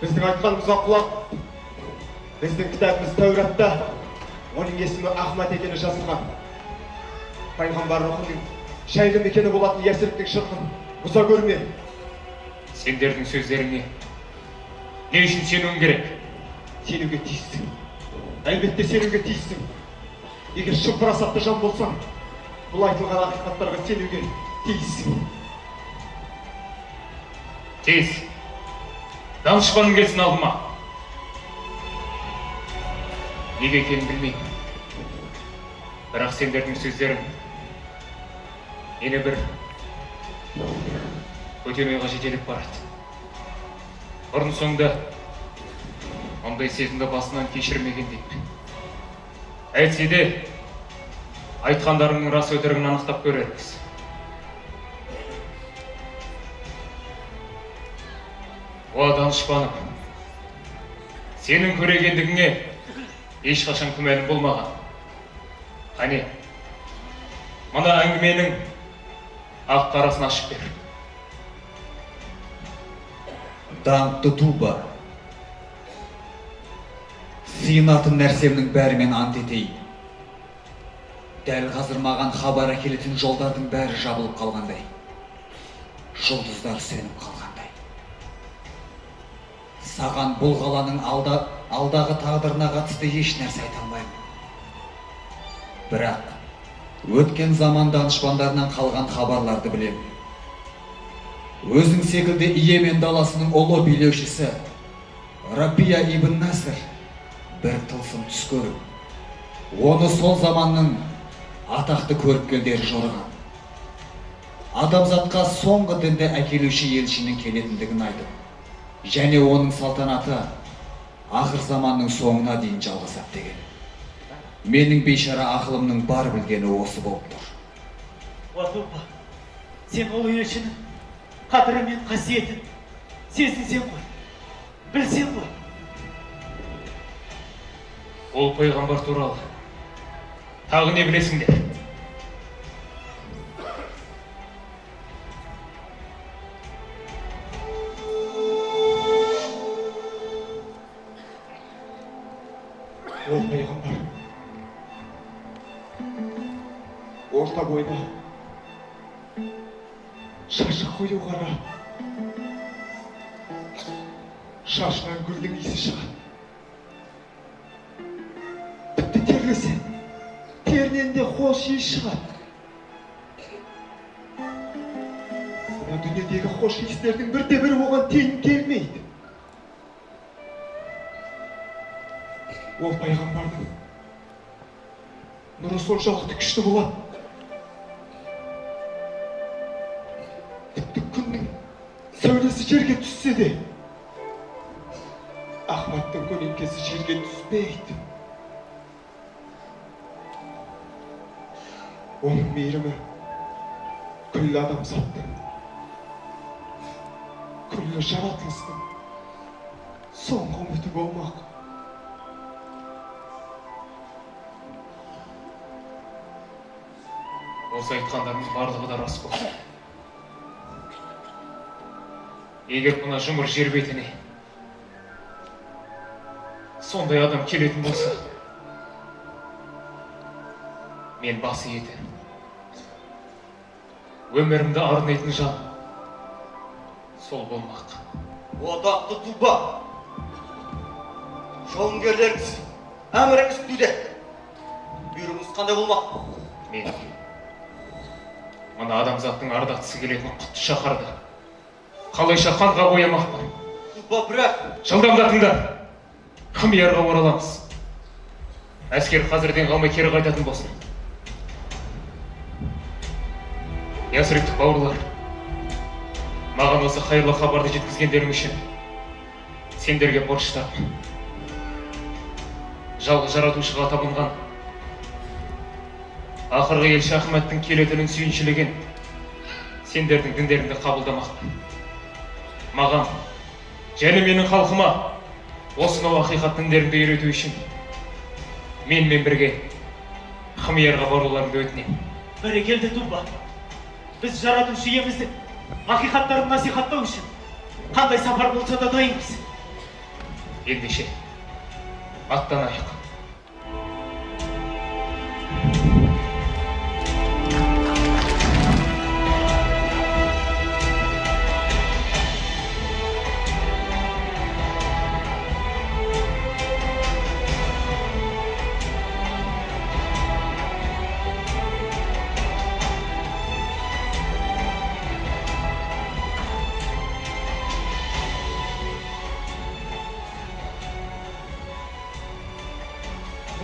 Біздің айтқанымызға құлақ. Біздің кітабымыз Тәуратта оның есімі Ахмад екені жазылған. Пайғамбар рухының жайлы мекені болатын Ясрибтің шырқын бұза көрме. Сендердің сөздеріңе не үшін сенуің керек? Сенуге тиіссің. Әлбетте сенуге тиіссің. Егер шын парасатты жан болсаң, бұл айтылған ақиқаттарға сенуге тиіссің. Тез, данышпаным келсін алдыма. Неге екенін білмеймін. Бірақ сендердің сөздерің мені бір көтен ойға жетелеп барады. Бұрын соңды ондай сезімді басынан кешірмеген деймін. Әйтсе де, айтқандарыңның рас өтірігін анықтап көрерміз. О данышпаным, сенің көрегендігіңе ешқашан күмәнім болмаған. Қане, мына әңгіменің ақ қарасын ашып бер. Даңқты Туба, сыйынатын нәрсемнің бәрімен ант етейін. Дәл қазір маған хабар әкелетін жолдардың бәрі жабылып қалғандай. Жұлдыздар сөніп қалғандай. Саған бұл қаланың алдағы тағдырына қатысты еш нәрсе айта алмаймын. Бірақ өткен заман данышпандарынан қалған хабарларды білемін. Өзің секілді Йемен даласының ұлы билеушісі Рабия ибн Наср бір тылсым түс көріп, оны сол заманның атақты көріпкелдері жорыған. Адамзатқа соңғы дінді әкелуші елшінің келетіндігін айтып, және оның салтанаты ақыр заманның соңына дейін жалғасады деген. Менің бейшара ақылымның бар білгені осы болып тұр. Уатупа, сен ол елшінің қадірі мен қасиетін сезінсең ғой, білсең ғой. Ол пайғамбар туралы тағы не білесіңдер? Ол пайғамбар орта бойда, шашы қою қара, шашынан гүлдің иісі шығады. Тіпті терлесе, терінен де хош иіс шығады. Мына дүниедегі хош иістердің бірде-бірі оған тең келмейді. Ол пайғамбардың нұры соншалықты күшті болады. Тіпті күннің сәулесі жерге түссе де, Ахматтың көлеңкесі жерге түспейді. Оның мейірімі күллі адамзаттың, күллі жаратылыстың соңғы үміті болмақ. Осы айтқандарымыз барлығы да рас болсын. Егер мына жұмыр жер бетіне сондай адам келетін болса, мен басы еті, өмірімді арнайтын жан сол болмақ. Одақты Туба, жауынгерлеріңіз әміріңіз күтуде. Бұйрығыңыз қандай болмақ? Мен мына адамзаттың ардақтысы келетін құтты шаһарды қалайша қанға боямақпын. Туба, бірақ Жылдамдатыңдар, Хмиярға ораламыз. Әскер қазірден қалмай кері қайтатын болсын. Ясриптік бауырлар, маған осы қайырлы хабарды жеткізгендерің үшін сендерге борыштамын. Жалғыз жаратушыға табынған ақырғы елші Ахметтің келетінін сүйіншілеген сендердің діндеріңді қабылдамақпын. Маған және менің халқыма осынау ақиқат діндеріңді үйрету үшін менімен бірге Хмиярға баруларыңды өтінемін. Бәрекелді Туба, біз жаратушы иеміздің ақиқаттарын насихаттау үшін қандай сапар болса да дайынбыз. Ендеше аттанайық.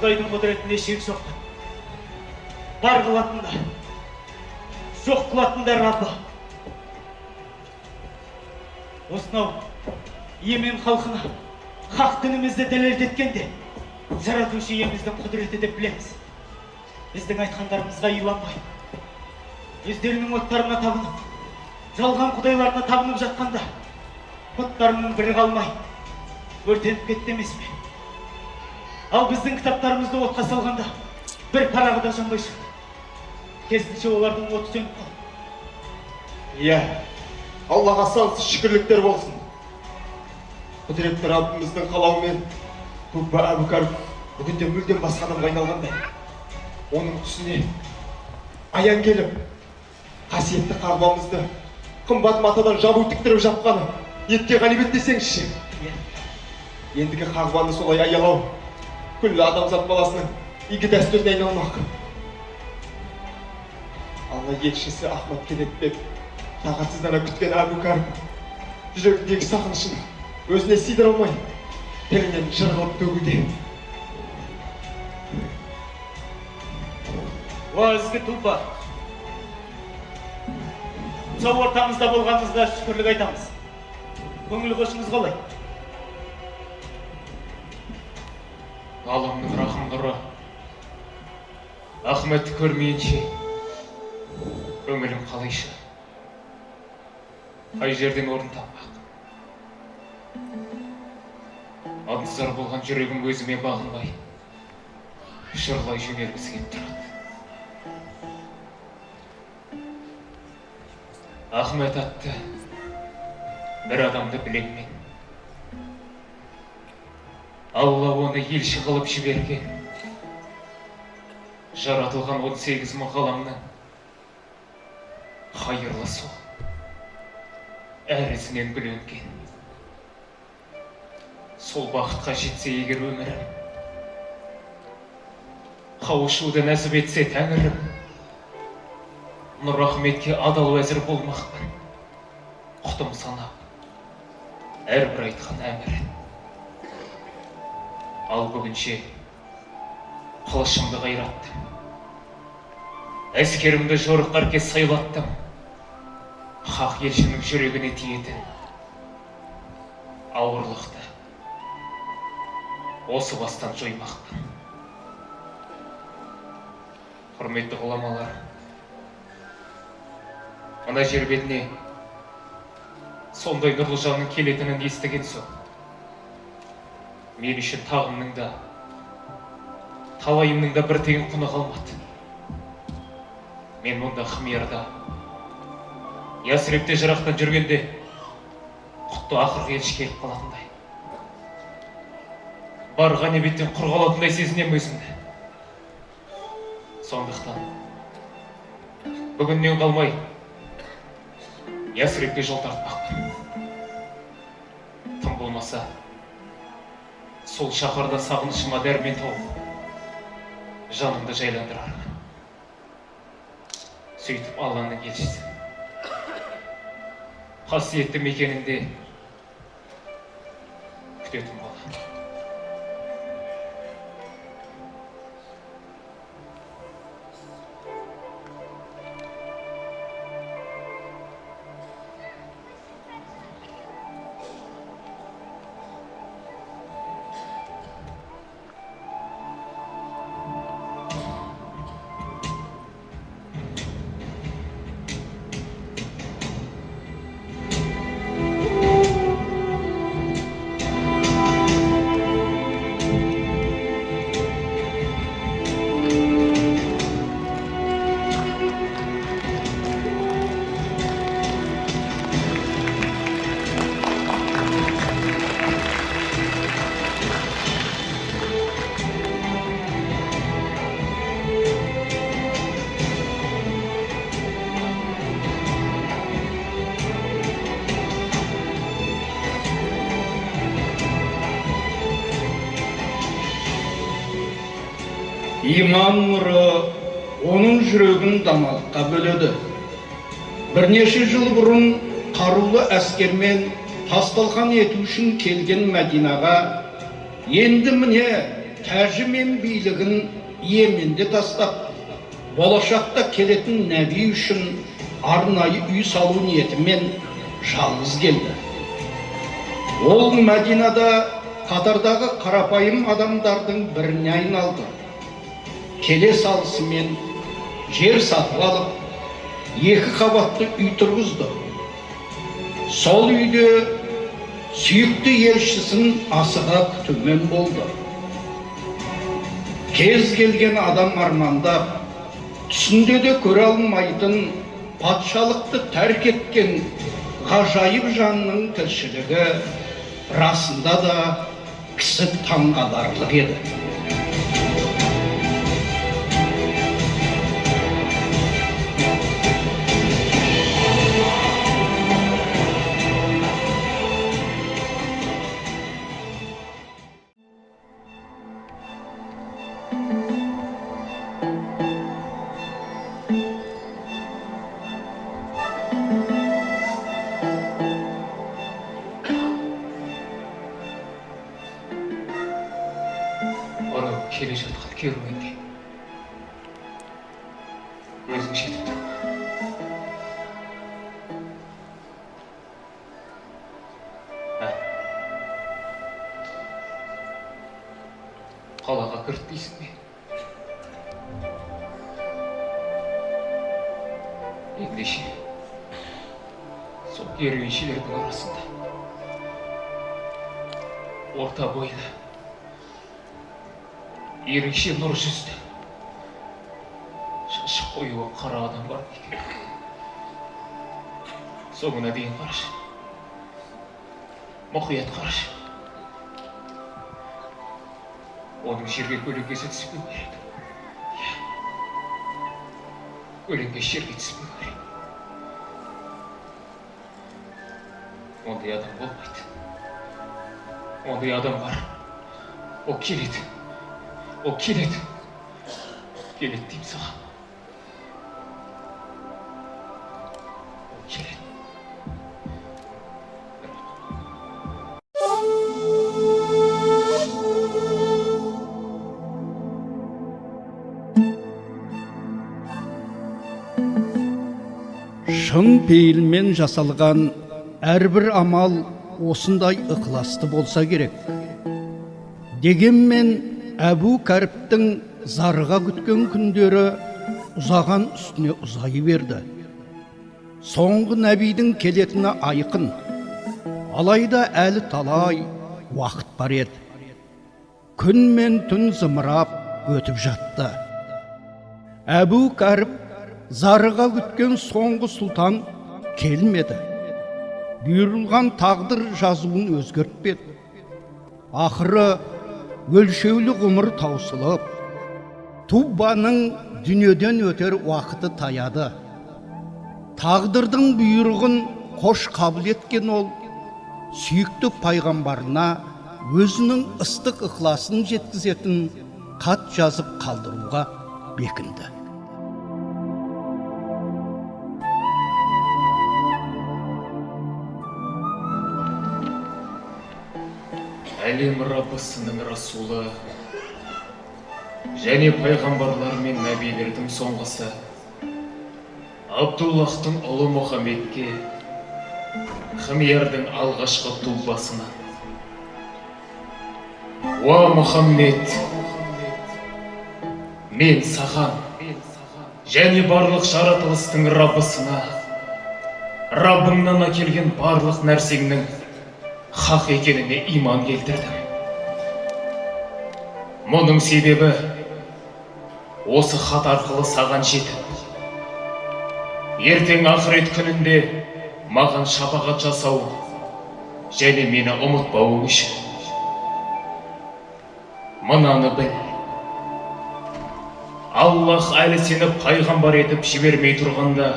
Құдайдың құдіретінде шек жоқты. Бар қылатында, жоқ қылатында Раббы. Осынау Йемен халқына хақ дінімізді дәлелдеткенде, жаратушы иеміздің құдіреті деп білеміз. Біздің айтқандарымызға иланбай, өздерінің оттарына табынып, жалған құдайларына табынып жатқанда, бұттарының бірі қалмай, өртеніп кетті емес пе? Ал біздің кітаптарымызды отқа салғанда, бір парағы да жанбай шықты. Керісінше олардың оты сөніп қалды. Иә, Аллаға сансыз шүкірліктер болсын. Құдіретті Раббымыздың қалауымен Тубба Әбукәрім бүгінде мүлдем басқа адамға айналғандай. Оның түсіне аян келіп, қасиетті Қағбамызды қымбат матадан жабу тіктіріп жапқаны етке ғанибет десеңізші. Ендігі Қағбаны солай аялау күллі адамзат баласының игі дәстүріне айналмақ. Алла елшісі Ахмад Кенетбек тағатсыздана күткен Әбукәрім жүрегіндегі сағынышын өзіне сыйдыра алмай тілінен жыр қылып төгуде. Уа ізгі Тубба, сол ортамызда болғаныңызда шүкірлік айтамыз. Көңіл қошыңыз қалай? Алланың рахым нұры Ахметті көрмейінше көңілім қалайша? Қай жерден орын таппақ? Аңсар болған жүрегім өзіме бағынбай, шырлай жөнелгісі келіп тұрады. Ахмет атты бір адамды білем мен. Алла оны елші қылып жіберген. Жаратылған 18 мың ғаламның хайырлы сол, әрісінен бүленген. Сол бақытқа жетсе егер өмірім, қауышуды нәсіп етсе тәңірім, Нұр Ахметке адал уәзір болмақпын. Құтым санап, әрбір айтқан әмірін. Ал бүгінше қылышымды қайраттым. Әскерімді жорыққа кез сайлаттым. Хақ елшінің жүрегіне тиетін ауырлықты осы бастан жоймақпын. Құрметті ғұламалар, мына жер бетіне сондай нұрлы жанның келетінін естіген соң, мен үшін тағымның да, талайымның да бір тегін құны қалмады. Мен мұнда Хмерда, Ясребте жырақтан жүргенде, құтты ақырғы елші келіп қалатындай. Бар ғанибеттен құр қалатындай сезінем өзімді. Сондықтан, бүгіннен қалмай, Ясребке жол тартпақпын. Тым болмаса, сол шақырда сағынышыма дәрмен тауып, жанымды жайландырармын. Сөйтіп Алланың елшісі қасиетті мекенінде күтетін боламын. Иман нұры оның жүрегін дамалыққа бөледі. Бірнеше жыл бұрын қарулы әскермен тасталқан ету үшін келген Мәдинаға енді міне тәжі мен билігін Йеменде тастап, болашақта келетін нәби үшін арнайы үй салу ниетімен жалғыз келді. Ол Мәдинада қатардағы қарапайым адамдардың біріне айналды. Келе салысымен жер сатып алып, 2 қабатты үй тұрғызды. Сол үйде сүйікті елшісін асыға күтумен болды. Кез келген адам армандап, түсінде де көре алмайтын патшалықты тәрк еткен ғажайып жанның тіршілігі расында да кісі таңғаларлық еді. Анау келе жатқан керуенде өзің жетіп тұрма. Қалаға кірт дейсің бе? Ендеше сол керуеншілердің арасында орта бойлы ерекше нұр жүзді шашы қою қара адам бар екен. Соңына дейін қарашы, мұқият қарашы. Оның жерге көлеңкесі түспеу керек. Көлеңке жерге түспеу керек. Ондай адам болмайды. Ондай адам бар. О келеді. О келеді. Келеді деймін саған. О келеді. Шын пейілмен жасалған әрбір амал осындай ықыласты болса керек. Дегенмен Әбу Кәріптің зарыға күткен күндері ұзаған үстіне ұзай берді. Соңғы нәбидің келетіні айқын, алайда әлі талай уақыт бар еді. Күн мен түн зымырап өтіп жатты. Әбу Кәріп зарыға күткен соңғы сұлтан келмеді. Бұйырылған тағдыр жазуын өзгертпеді. Ақыры өлшеулі ғұмыр таусылып, Туббаның дүниеден өтер уақыты таяды. Тағдырдың бұйрығын қош қабыл еткен ол, сүйікті пайғамбарына өзінің ыстық ықыласын жеткізетін хат жазып қалдыруға бекінді. Әлем Раббысының Расулы және пайғамбарлар мен нәбилердің соңғысы Абдуллахтың ұлы Мұхаммедке, Хымиярдың алғашқы туббасына: Уа Мұхаммед, мен саған және барлық жаратылыстың Раббысына, Раббыңнан әкелген барлық нәрсеңнің хақ екеніне иман келтірдім. Мұның себебі осы хат арқылы саған жетіп, ертең ақырет күнінде маған шапағат жасау және мені ұмытпауың үшін. Мынаны біл, Аллах әлі сені пайғамбар етіп жібермей тұрғанда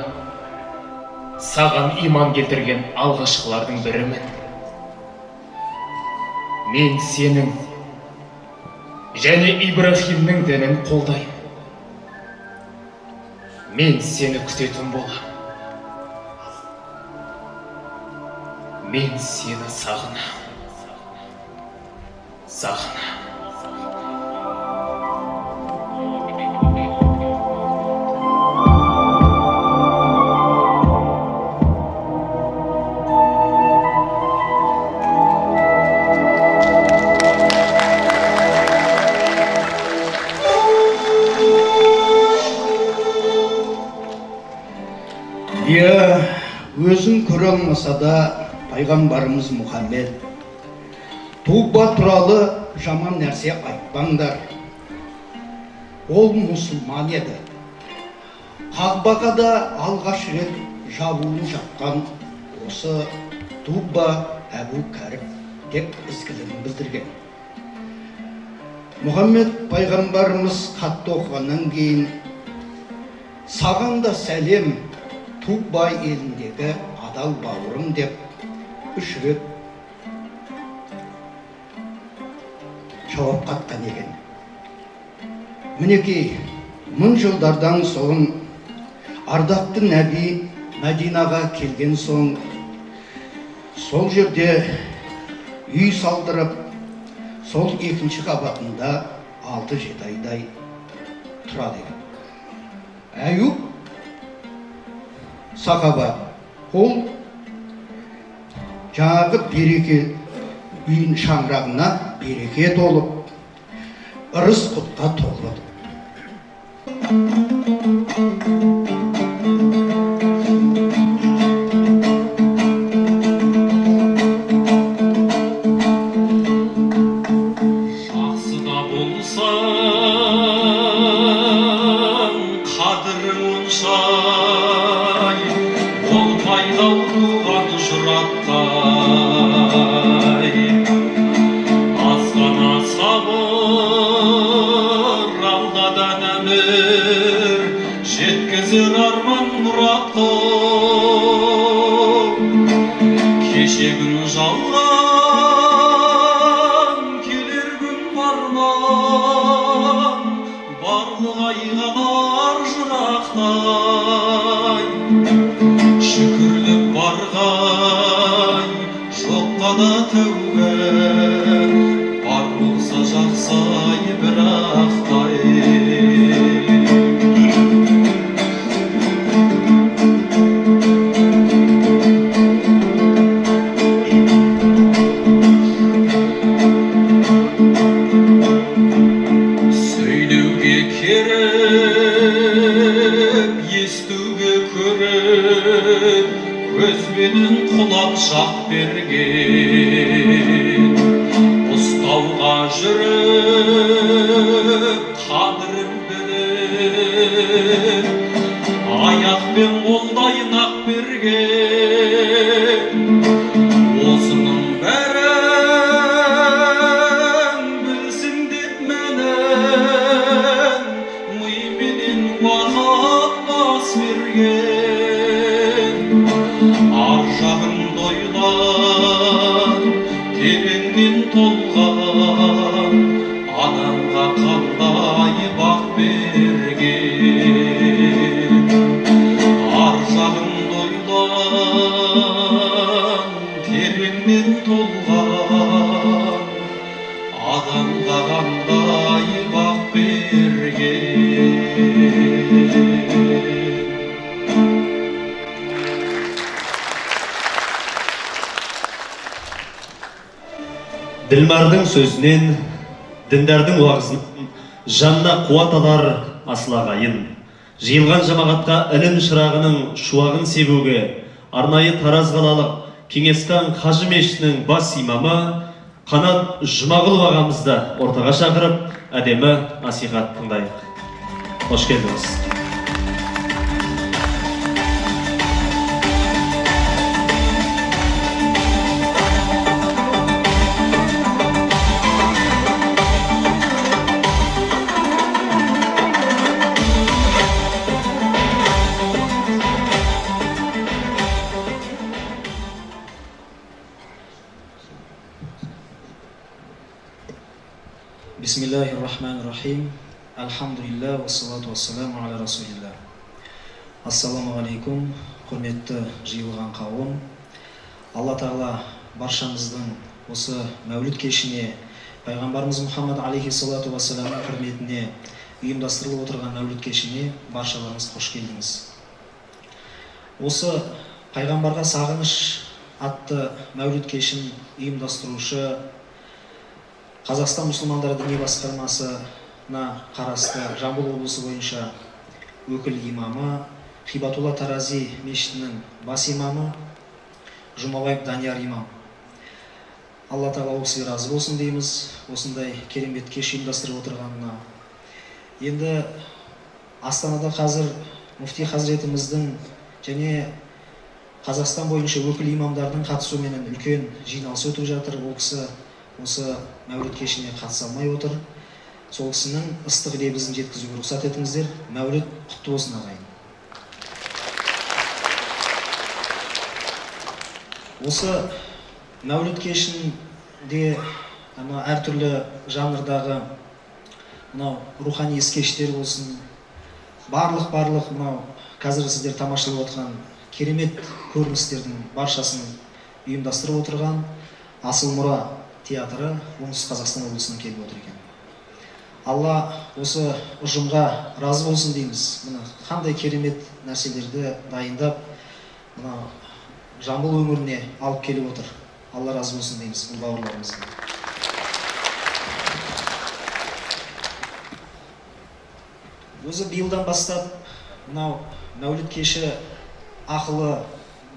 саған иман келтірген алғашқылардың бірімін. Мен сенің және Ибрахимнің дінін қолдаймын. Мен сені күтетін болам. Мен сені сағынам. Өзін көре алмаса да пайғамбарымыз Мұхаммед Тубба туралы жаман нәрсе айтпаңдар. Ол мұсылман еді. Ақбақада алғаш рет жабуын жапқан осы Тубба Әбу Кәрім деп ізгілігін білдірген. Мұхаммед пайғамбарымыз хатты оқығаннан кейін саған да сәлем Тубба еліндегі адал бауырым деп 3 рет жауап қатқан екен. Мінекей, 1000 жылдардан соң ардақты нәби Мәдинаға келген соң сол жерде үй салдырып, сол 2-ші қабатында 6-7 айдай тұрады екен. Әйюб сахаба ол жаңағы береке үйін шаңырағына береке толып, ырыс құтқа толып. Жақсыда болсаң, қадірің оншай, ол пайдал туған жұрақтай. Азғана сабыр, алдадан әмір, жеткізір арман мұратқа. Кешегін жалған, келер күн барман, барлық айғанар жырақтай. Шүкірлік барғай, жоққа да тәубе, бар болса жақсай бірақтай. Сөйлеуге керіп, естуге көріп, көзбенен құлақ жақ берген. Ұстауға жүріп, қадірін біліп, аяқпен қолдай нақ берген. Осының бәрін білсін деп мәнін, мименен уақыт бас берген. Ар жағын дойлан, тереңнен толған, адамға қандай бақ берген. Ар жағын дойлан, тереңнен толған, адамға қандай бақ берген. Ділмардың сөзінен, діндардың уағызынан жанна қуат алар асылағайын. Жиылған жамағатқа ілім шырағының шуағын себуге арнайы Тараз қалалық Кеңесхан Қажы мешітінің бас имамы Қанат Жұмағұлов ағамызды ортаға шақырып, әдемі насихат тыңдайық. Қош келдіңіз. Бисмиллахир-рахманир-рахим. Алхамдулилlah, вассалату вассаламу аля расулилlah. Ассаламу алейкум, құрметті жиылған қауым. Алла Тағала баршамыздың осы мәуліт кешіне, пайғамбарымыз Мұхаммад алейхиссалату вассаламның құрметіне ұйымдастырылып отырған мәуліт кешіне баршаларыңыз қош келдіңіз. Осы пайғамбарға сағыныш атты мәуліт кешін ұйымдастырушы Қазақстан мұсылмандары діни басқармасына қарасты Жамбыл облысы бойынша өкіл имамы, Хибатулла Тарази мешітінің бас имамы Жұмабаев Данияр имам. Алла Тағала ол кісіге разы болсын дейміз, осындай керемет кеш ұйымдастырып отырғанына. Енді Астанада қазір муфти хазіретіміздің және Қазақстан бойынша өкіл имамдардың қатысуымен үлкен жиналыс өтіп жатыр. Ол кісі осы мәуліт кешіне қатыса алмай отыр. Сол кісінің ыстық лебізін жеткізуге рұқсат етіңіздер. Мәуліт құтты болсын ағайын. Осы мәуліт кешінде әртүрлі жанрдағы рухани ескерткіштер болсын, барлық қазір сіздер тамашалап отырған керемет көріністердің баршасын ұйымдастырып отырған Асыл Мұра театры оңтүстік Қазақстан облысынан келіп отыр екен. Алла осы ұжымға разы болсын дейміз. Қандай керемет нәрселерді дайындап, Жамбыл өңіріне алып келіп отыр. Алла разы болсын дейміз бұл бауырларымызға. Өзі биылдан бастап мәуліт кеші ақылы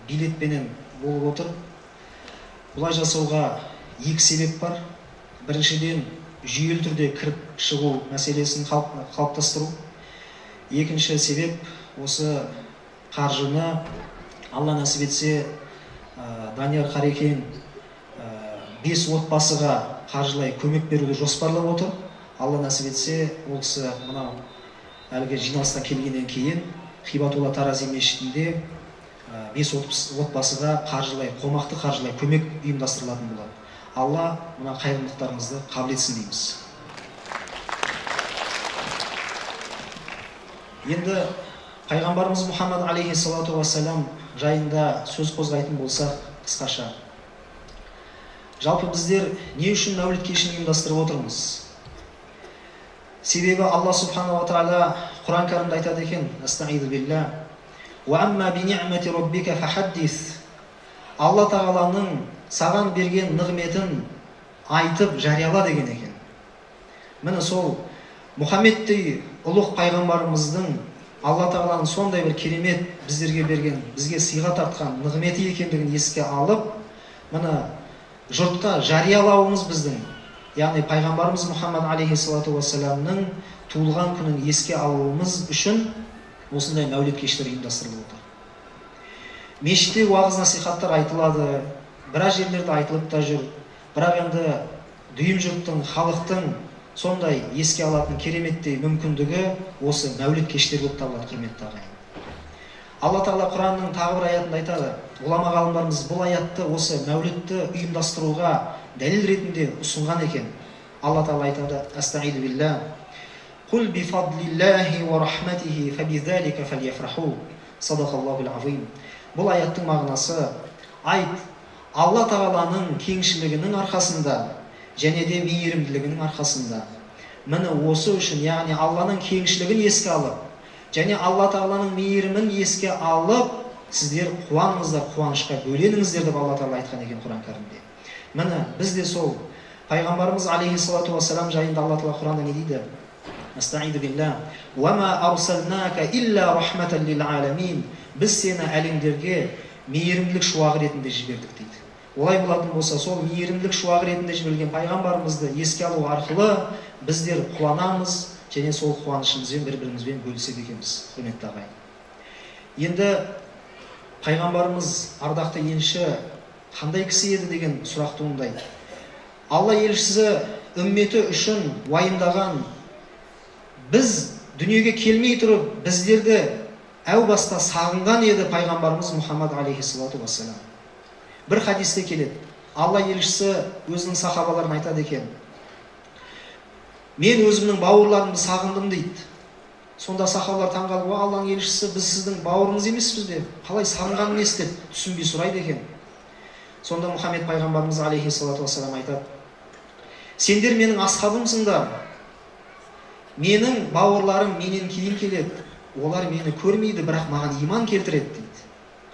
билетпенен болып отыр. Бұлай жасауға екі себеп бар. Біріншіден, жүйелі түрде кіріп шығу мәселесін қалыптастыру. Екінші себеп, осы қаржыны Алла нәсіп етсе, Данияр Қарекен 5 отбасыға қаржылай көмек беруді жоспарлап отыр. Алла нәсіп етсе, ол кісі әлгі жиналыстан келгеннен кейін Хибатулла Тарази мешітінде 5 отбасыға қомақты қаржылай көмек ұйымдастырылатын болады. Алла қайырымдылықтарыңызды қабыл етсін дейміз. Енді пайғамбарымыз Мұхаммад алейхиссалату вассалам жайында сөз қозғайтын болсақ, қысқаша. Жалпы біздер не үшін мәуліт кешін ұйымдастырып отырмыз? Себебі Алла субханала ва тағала Құран кәрімде айтады екен: "Астағиду билла, ва амма би ниъмати раббика фахаддис." Алла тағаланың саған берген нығметін айтып жарияла деген екен. Міне сол Мұхаммедтей ұлық пайғамбарымыздың Алла тағаланың сондай бір керемет біздерге берген, бізге сыйға тартқан нығметі екендігін еске алып, міне жұртқа жариялауымыз біздің, яғни пайғамбарымыз Мұхаммад алейхиссалату вассаламның туылған күнін еске алуымыз үшін осындай мәуліт кештер ұйымдастырылып отыр. Мешітте уағыз насихаттар айтылады, біраз жерлерде айтылып та жүр. Бірақ енді дүйім жұрттың, халықтың сондай еске алатын кереметтей мүмкіндігі осы мәуліт кештер болып табылады, құрметті ағайын. Алла тағала Құранның тағы бір аятында айтады. Ғұлама ғалымдарымыз бұл аятты осы мәулітті ұйымдастыруға дәлел ретінде ұсынған екен. Алла тағала айтады: "Астағиду билла, қул би фадлиллахи ва рахматихи фабизалика фальяфраху." Садақаллахул азим. Бұл аяттың мағынасы: айт, Алла тағаланың кеңшілігінің арқасында және де мейірімділігінің арқасында. Міне осы үшін, яғни Алланың кеңшілігін еске алып, және Алла тағаланың мейірімін еске алып, сіздер қуаныңыздар, қуанышқа бөленіңіздер деп Алла тағала айтқан екен Құран кәрімде. Міне біз де сол пайғамбарымыз алейхиссалату вассалам жайында Алла тағала Құранда не дейді? Астағиду билла, ва ма арсалнака илля рахматан лил аламин. Біз сені әлемдерге мейірімділік шуағы ретінде жібердік дейді. Олай болатын болса, сол мейірімділік шуағы ретінде жіберілген пайғамбарымызды еске алу арқылы біздер қуанамыз және сол қуанышымызбен бір-бірімізбен бөліседі екенбіз, құрметті ағайын. Енді пайғамбарымыз ардақты енші қандай кісі еді деген сұрақ туындайды. Алла елшісі үмметі үшін уайымдаған, біз дүниеге келмей тұрып біздерді әу баста сағынған еді пайғамбарымыз Мұхаммад алейхиссалату вассалам. Бір хадисте келеді. Алла елшісі өзінің сахабаларына айтады екен: "Мен өзімнің бауырларымды сағындым" дейді. Сонда сахабалар таңғалып: "Алланың елшісі, біз сіздің бауырыңыз емеспіз бе? Қалай сағынғанын несі?" деп түсінбей сұрайды екен. Сонда Мұхаммед пайғамбарымыз алейхиссалату вассалам айтады: "Сендер менің асхабымсыңдар. Менің бауырларым менен кейін келеді. Олар мені көрмейді, бірақ маған иман келтіреді" дейді.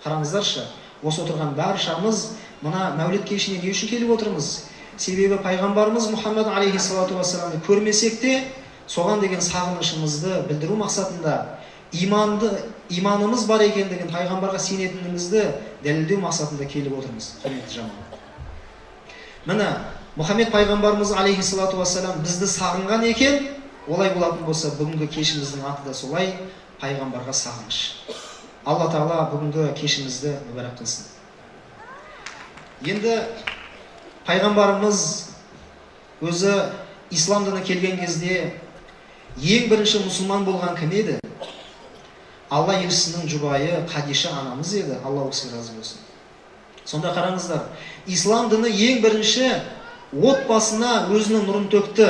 Қараңыздаршы, осы отырған баршамыз мына мәуліт кешіне не үшін келіп отырмыз? Себебі пайғамбарымыз Мұхаммад алейхиссалату вассаламды көрмесек те, соған деген сағынышымызды білдіру мақсатында, иманымыз бар екендігін, пайғамбарға сенетінімізді дәлелдеу мақсатында келіп отырмыз, құрметті жамағат. Міне Мұхаммед пайғамбарымыз алейхиссалату вассалам бізді сағынған екен. Олай болатын болса, бүгінгі кешіміздің аты да солай: пайғамбарға сағыныш. Алла тағала бүгінгі кешімізді мүбәрәк қылсын. Енді пайғамбарымыз өзі ислам діні келген кезде ең бірінші мұсылман болған кім еді? Алла елшісінің жұбайы Хадиша анамыз еді. Алла осы разы болсын. Сонда қараңыздар, ислам діні ең бірінші отбасына өзінің нұрын төкті.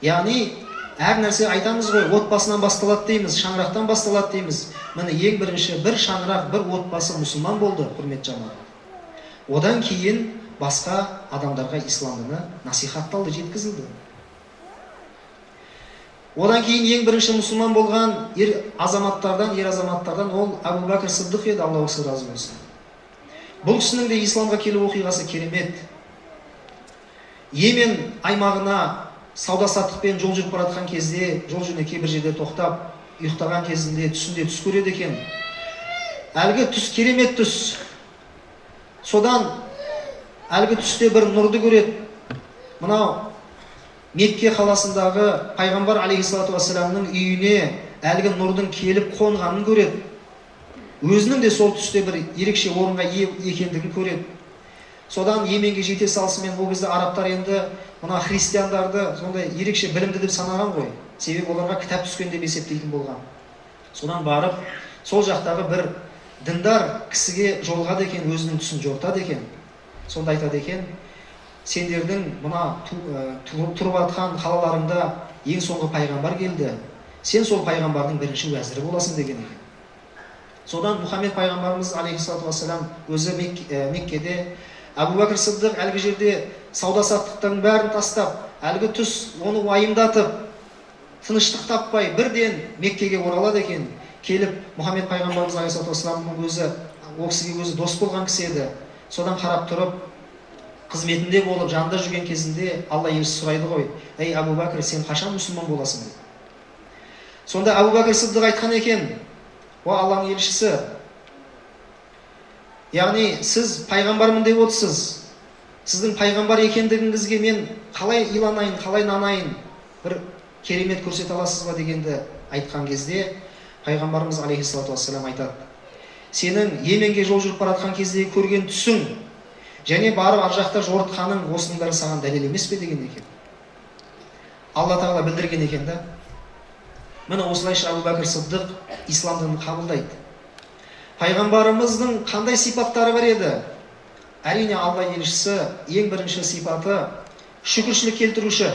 Яғни әр нәрсе айтамыз ғой, отбасынан басталады дейміз, шаңырақтан басталады дейміз. Міне ең бірінші бір шаңырақ, бір отбасы мұсылман болды, құрметті жамағат. Одан кейін басқа адамдарға ислам діні насихатталды, жеткізілді. Одан кейін ең бірінші мұсылман болған ер азаматтардан ол Абу Бәкір Сиддиқ еді, Алла осы разы болсын. Бұл кісінің де исламға келу оқиғасы керемет. Йемен аймағына сауда саттықпен жол жүріп баратқан кезде, жол жөнекей бір жерде тоқтап, ұйықтаған кезінде түсінде түс көреді екен. Әлгі түс керемет түс. Содан әлгі түсте бір нұрды көреді. Мынау Мекке қаласындағы пайғамбар алейхиссалату вассаламның үйіне әлгі нұрдың келіп қонғанын көреді. Өзінің де сол түсте бір ерекше орынға ие екендігін көреді. Содан Йеменге жете салысымен ол кезде арабтар енді мына христиандарды сондай ерекше білімді деп санаған ғой. Себебі оларға кітап түскен деп есептейтін болған. Содан барып, сол жақтағы бір діндар кісіге жолығады екен, өзінің түсін жортады екен. Сонда айтады екен: сендердің мына тұрып атқан қалаларында ең соңғы пайғамбар келді. Сен сол пайғамбардың бірінші уәзірі боласың деген екен. Содан Мұхаммед пайғамбарымыз алейхиссалату вассалам өзі Меккеде, Абу Бәкір Сиддиқ әлгі жерде сауда саттықтың бәрін тастап, әлгі түс оны уайымдатып, тыныштық таппай бірден Меккеге оралады екен. Келіп Мұхаммед пайғамбарымыз алейхиссалату вассаламның өзі, ол кісіге өзі дос болған кісі еді. Содан қарап тұрып, қызметінде болып, жанында жүрген кезінде Алла елшісі сұрайды ғой: "Ей Абу Бәкір, сен қашан мұсылман боласың?" деп. Сонда Абу Бәкір Сиддиқ айтқан екен: "О Алланың елшісі, яғни сіз пайғамбармын деп отырсыз. Сіздің пайғамбар екендігіңізге мен қалай иланайын, қалай нанайын? Бір керемет көрсете аласыз ба?" дегенді айтқан кезде пайғамбарымыз алейхиссалату вассалам айтады: "Сенің Йеменге жол жүріп баратқан кезде көрген түсің және барып ар жақта жорытқаның осының бәрі саған дәлел емес пе?" деген екен. Алла тағала білдірген екен да. Міне осылайша Абу Бәкір Сиддиқ ислам дінін қабылдайды. Пайғамбарымыздың қандай сипаттары бар еді? Әрине Алла елшісі ең бірінші сипаты шүкіршілік келтіруші.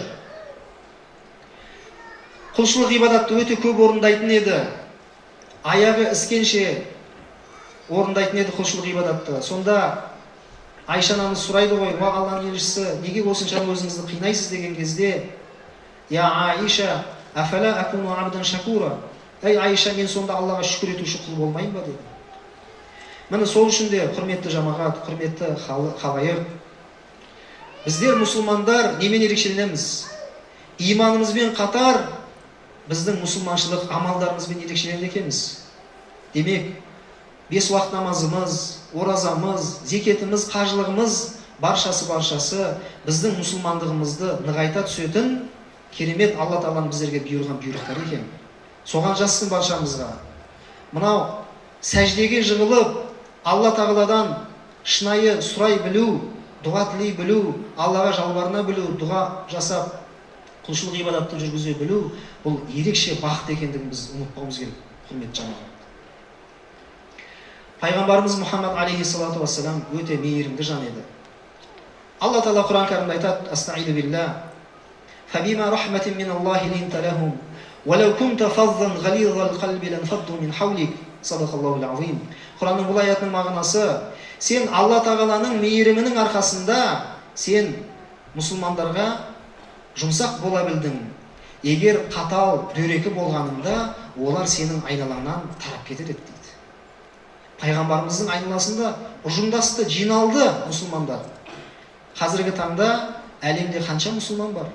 Құлшылық ғибадатты өте көп орындайтын еді. Аяғы іскенше орындайтын еді құлшылық ғибадатты. Сонда Айша анамыз сұрайды ғой: "Уа Алланың елшісі, неге осынша өзіңізді қинайсыз?" деген кезде: "Я Айша, афала акуну абдан шакура." Ей Айша, мен сонда Аллаға шүкір етуші құл болмайын ба деді. Міне сол үшін де құрметті жамағат, құрметті халайық, біздер мұсылмандар немен ерекшеленеміз? Иманымызбен қатар біздің мұсылманшылық амалдарымызбен ерекшеленеді екенбіз. Демек, 5 уақыт намазымыз, оразамыз, зекетіміз, қажылығымыз баршасы біздің мұсылмандығымызды нығайта түсетін керемет Алла тағаланың біздерге бұйырған бұйрықтар екен. Соған жазсын баршамызға. Мынау сәждеге жығылып, Алла тағаладан шынайы сұрай білу, дұға тілей білу, Аллаға жалбарына білу, дұға жасап, құлшылық ғибадатты жүргізе білу, бұл ерекше бақыт екендігін біз ұмытпауымыз керек, құрметті жамағат. Пайғамбарымыз Мұхаммад алейхиссалату вассалам өте мейірімді жан еді. Алла тағала Құран кәрімде айтады: "Астаиду билlah, фабима рахматин мин Аллахи линта лахум, валау кунта фаззан гализал қалби ланфадду мин хавлик." Садақаллахул азим. Құранның бұл аятының мағынасы: сен Алла тағаланың мейірімінің арқасында сен мұсылмандарға жұмсақ бола білдің. Егер қатал, дөрекі болғаныңда, олар сенің айналаңнан тарап кетер еді дейді. Пайғамбарымыздың айналасында ұжымдасты, жиналды мұсылмандар. Қазіргі таңда әлемде қанша мұсылман бар?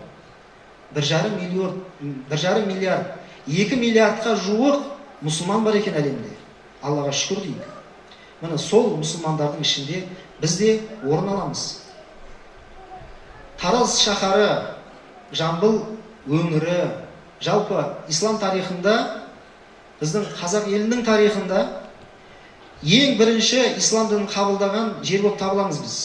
1,5 миллиард, 2 миллиардқа жуық мұсылман бар екен әлемде. Аллаға шүкір дейік. Міне сол мұсылмандардың ішінде біз де орын аламыз. Тараз шаһары, Жамбыл өңірі, жалпы ислам тарихында біздің қазақ елінің тарихында ең бірінші ислам дінін қабылдаған жер болып табыламыз біз.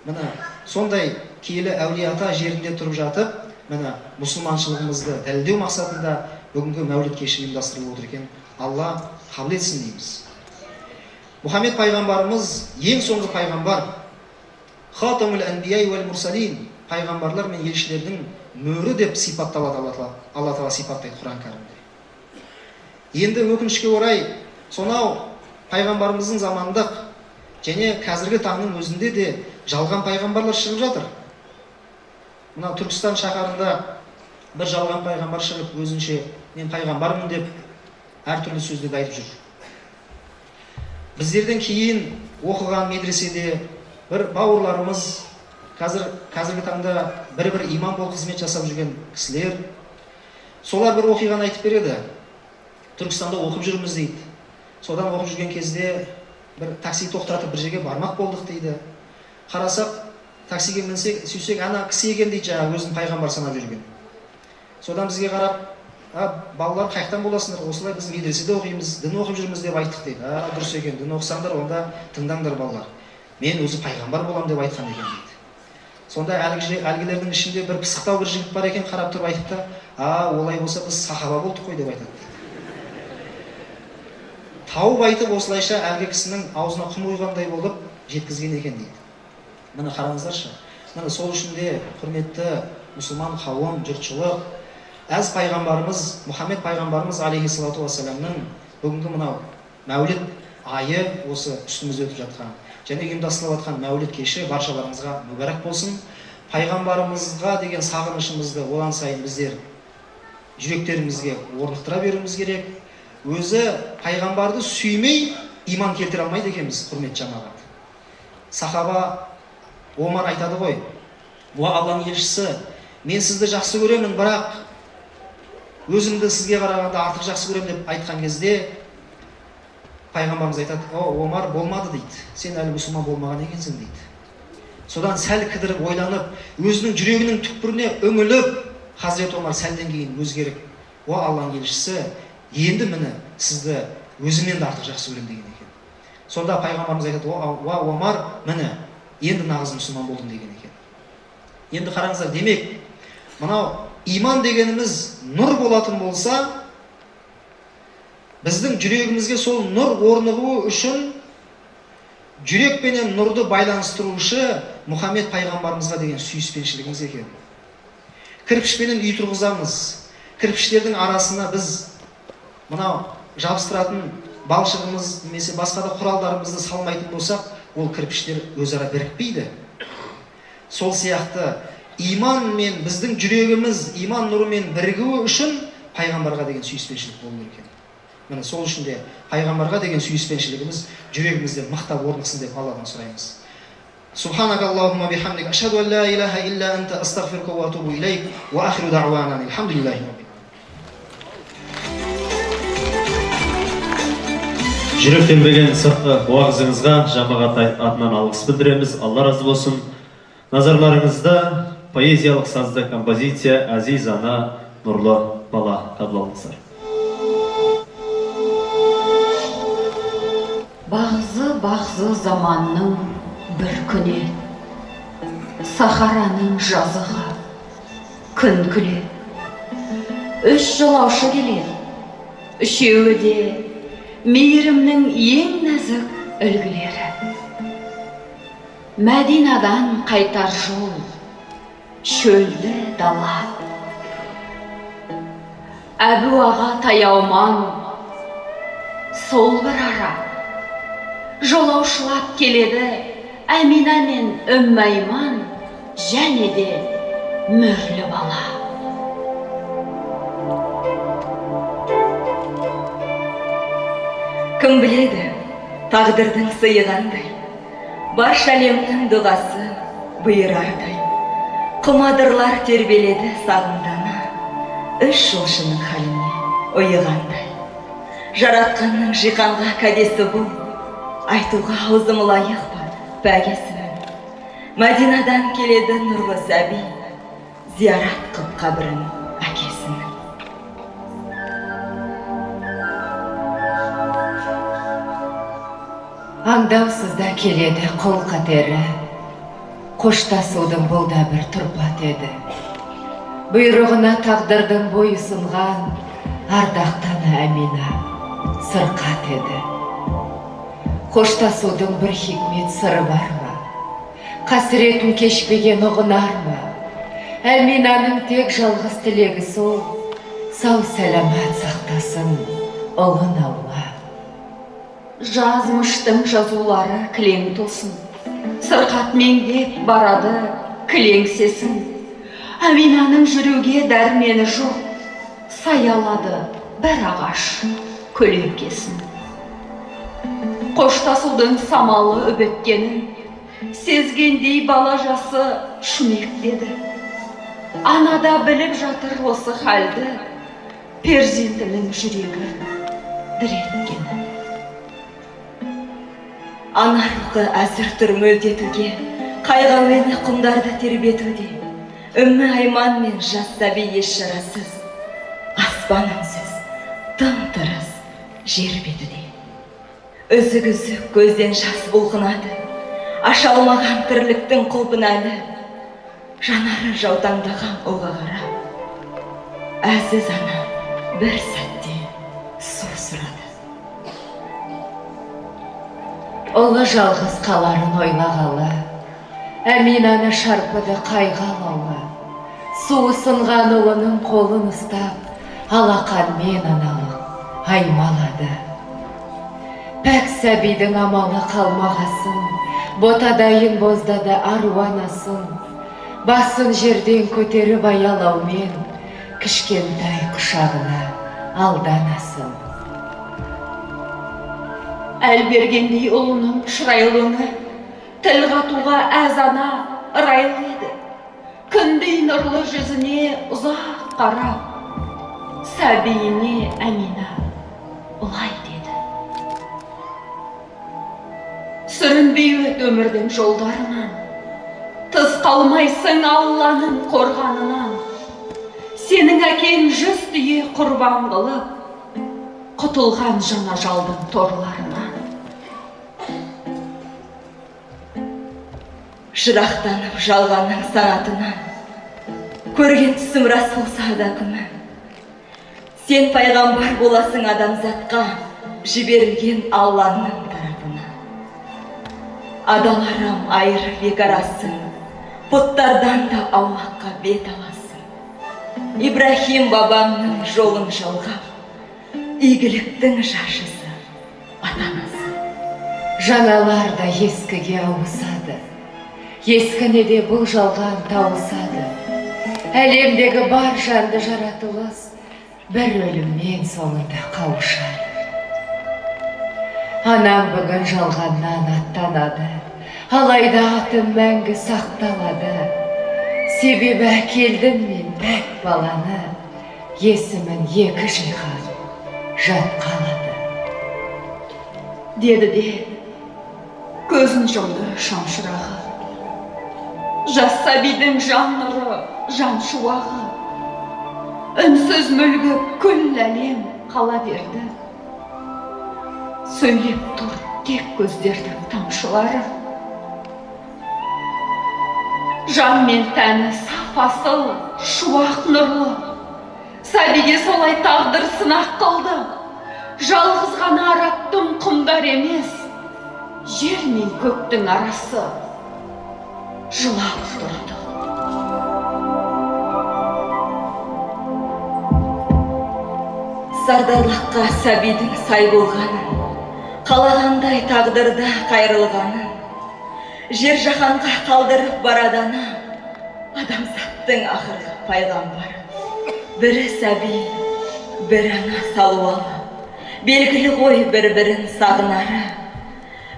Міне сондай киелі әулие ата жерінде тұрып жатып, міне мұсылманшылығымызды дәлелдеу мақсатында бүгінгі мәуліт кеші ұйымдастырылып отыр екен. Алла қабыл етсін дейміз. Мұхаммед пайғамбарымыз ең соңғы пайғамбар, Хатамул Анбияи уәл Мурсалин, пайғамбарлар мен елшілердің мөрі деп сипатталады Алла Тағала сипаттайды Құран кәрімде. Енді өкінішке орай, сонау пайғамбарымыздың замандық және қазіргі таңның өзінде де жалған пайғамбарлар шығып жатыр. Мына Түркістан шаһарында бір жалған пайғамбар шығып, өзінше мен пайғамбармын деп әртүрлі сөздерді айтып жүр. Біздерден кейін оқыған медреседе бір бауырларымыз, қазіргі таңда бір имам болып қызмет жасап жүрген кісілер, солар бір оқиғаны айтып береді. Түркістанда оқып жүрміз дейді. Содан оқып жүрген кезде бір такси тоқтатып бір жерге бармақ болдық дейді. Қарасақ, таксиге мінсек, сүйсек, ана кісі екен дейді, жаңағы өзін пайғамбар санап жүрген. Содан бізге қарап, балалар қайықтан боласыңдар, осылай біз медреседе оқимыз, дін оқып жүрміз деп айттық дейді. Дұрыс екен, дін оқысаңдар, онда тыңдаңдар балалар. Мен өзі пайғамбар болам деп айтқан екен дейді. Сонда әлгілердің ішінде бір пысықтау бір жігіт бар екен, қарап тұрып айтыпты, олай болса біз сахаба болдық қой деп айтады. Тауып айтып, осылайша әлгі кісінің аузына құм құйғандай болып жеткізген екен дейді. Міне қараңыздаршы. Міне сол үшін де құрметті мұсылман қауым, жұртшылық, әз пайғамбарымыз, Мұхаммед пайғамбарымыз алейхиссалату уассаламның бүгінгі мынау мәуліт айы осы үстімізде өтіп жатқан және ұйымдастырылып жатқан мәуліт кеші баршаларыңызға мүбәрәк болсын. Пайғамбарымызға деген сағынышымызды одан сайын біздер жүректерімізге орнықтыра беруіміз керек. Өзі пайғамбарды сүймей иман келтіре алмайды екенбіз, құрметті жамағат. Сахаба Омар айтады ғой, Алланың елшісі, мен сізді жақсы көремін, бірақ өзімді сізге қарағанда артық жақсы көремін деп айтқан кезде пайғамбарымыз айтады, Омар болмады дейді, сен әлі мұсылман болмаған екенсің дейді. Содан сәл кідіріп ойланып, өзінің жүрегінің түкпіріне үңіліп, Хазірет Омар сәлден кейін өзгеріп, Алланың елшісі, енді міне сізді өзімнен де артық жақсы көремін деген екен. Сонда пайғамбарымыз айтады, Омар, міне енді нағыз мұсылман болдым деген екен. Енді қараңыздар, демек, мынау иман дегеніміз нұр болатын болса, біздің жүрегімізге сол нұр орнығуы үшін жүрек пенен нұрды байланыстырушы Мұхаммед пайғамбарымызға деген сүйіспеншілігіміз екен. Кірпішпенен үй тұрғызамыз. Кірпіштердің арасына біз мынау жабыстыратын балшығымыз немесе басқа да құралдарымызды салмайтын болсақ, ол кірпіштер өзара бірікпейді. Сол сияқты иман мен біздің жүрегіміз иман нұрымен бірігуі үшін пайғамбарға деген сүйіспеншілік болу керек. Міне сол үшін де пайғамбарға деген сүйіспеншілігіміз жүрегімізде мықтап орнықсын деп Алладан сұраймыз. Субханакаллахумма бихамдик, ашхаду ан ла илаха илля анта, астағфирука ва атубу илейк, ва ахиру дa'вана алхамдулиллахи раббил аламин. Жүректенбеген сыртқы уағызыңызға жамағат атынан алғыс білдіреміз. Алла разы болсын. Назарларыңызда поэзиялық сазды композиция «Азиз ана, нұрлы бала» қабыл алыңыздар. Бағзы заманның бір күні, Сахараның жазығы күн күле. Үш жолаушы келер, үшеуі де мейірімнің ең нәзік үлгілері. Мәдинадан қайтар жол, шөлді дала. Әбу аға таяуман, сол бір ара. Жолаушылап келеді Әмина мен Үммайман, және де мөрлі бала. Кім біледі, тағдырдың сыйы қандай, барша әлемнің дұғасы бұйырардай. Құмадырлар тербеледі сағындана, үш жолшының халіне ұйығандай. Жаратқанның жиқанға кәдесі бұл, айтуға аузым лайық бар пәгесінің. Мәдинадан келеді нұрлы сәби, зиярат қып қабірін әкесінің. аңдаусызда келеді қол қатері, қоштасудың бұл да бір тұрпат еді. Бұйрығына тағдырдың бойұсынған ардақтана Әмина сырқат еді. Қоштасудың бір хикмет сыры бар ма? Қасіретін кешпеген ұғынар ма? Әминаның тек жалғыз тілегі сол, сау сәлемат сақтасын ұлын Алла. Жазмыштың жазулары кілең тосын, сырқат меңдеп барады кілеңсесін. Әминаның жүруге дәрмені жоқ, саялады бір ағаш көлеңкесін. Қоштасудың самалы үбіткенін сезгендей бала жасы шүмектеді. Анада біліп жатыр осы халді, перзентінің жүрегі дір еткені. Ана рухы әзір тұр мөлдетуге, қайғауені құмдарды тербетуде. Үммі Айман мен жас сәби еш шарасыз, аспан үнсіз, тым-тырыс жер бетуде. Үзік-үзік көзден жас бұлқынады, аша алмаған тірліктің құлпын әлі, жанары жаутаңдаған ұлға қарап, әзіз ана бір сәтте су сұрады. Ұлы жалғыз қаларын ойлағалы, Әминаны шарпыды қайғалауы, суы сынған ұлының қолын ұстап, алақанмен аналық аймалады. Пәк сәбидің амалы қалмағасын, ботадайын боздады аруанасын, басын жерден көтеріп аялаумен, кішкентай құшағына алданасын. Әл бергендей ұлының шырайлыны, тіл қатуға әз ана ырайлы еді. Күндей нұрлы жүзіне ұзақ қарап, сәбиіне Әмина ұлай деді. Сүрінбей өт өмірдің жолдарынан, тыс қалмайсың Алланың қорғанынан. Сенің әкең 100 түйе құрбан қылып, құтылған жаңа жалдың торларынан. Жырақтанып жалғанның санатынан, көрген түсім рас болса да күмән. Сен пайғамбар боласың адамзатқа, жіберілген Алланың тарапына. Адаларым айыр бекарасың, бұттардан да Аллахқа бет аласың. Ибрахим бабамның жолын жалғап, игіліктің жаршысы атанасың. Жаңалар да ескіге ауысады, ескіне де бұл жалған тауысады. Әлемдегі бар жанды жаратылыс бір өлімнен соңында қауышады. Анам бүгін жалғаннан аттанады, алайда атым мәңгі сақталады. Себебі әкелдім мен пәк баланы, есімін 2 жиған жат қалады. Деді де, көзін жұмды шамшырағы. Жас сәбидің жан нұры, жан шуағы. Үнсіз мүлгіп күл әлем қала берді. Сөйлеп тұр тек көздердің тамшылары. Жан мен тәні саф асыл, шуақ нұрлы. Сәбиге солай тағдыр сынақ қылды. Жалғыз ғана арабтың құмдар емес, жер мен көктің арасы жылап тұрды. Сардарлыққа сәбидің сай болғанын, қалағандай тағдырда қайрылғанын, жер жаһанға қалдырып барадана, адамзаттың ақырғы пайғамбары. Бірі сәби, бір ана салуалы, белгілі ғой бір-бірін сағынары.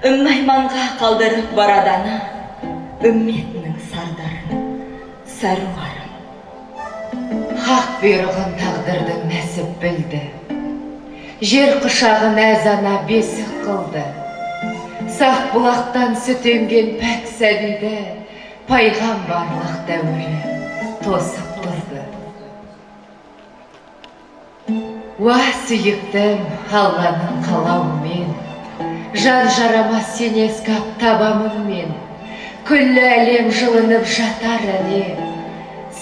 Айманға қалдырып барадана, үмметінің сардарын, сәруарын. Хақ бұйрығын тағдырдың нәсіп білді. Жер құшағын әзана бесік қылды. Сақ бұлақтан сүт емген пәк сәбиді пайғамбарлық дәуірі тосып тұрды. Уа сүйіктім Алланың қалауымен, Жан жарамас сен ескап табамыңмен, күллі әлем жылынып жатар әле,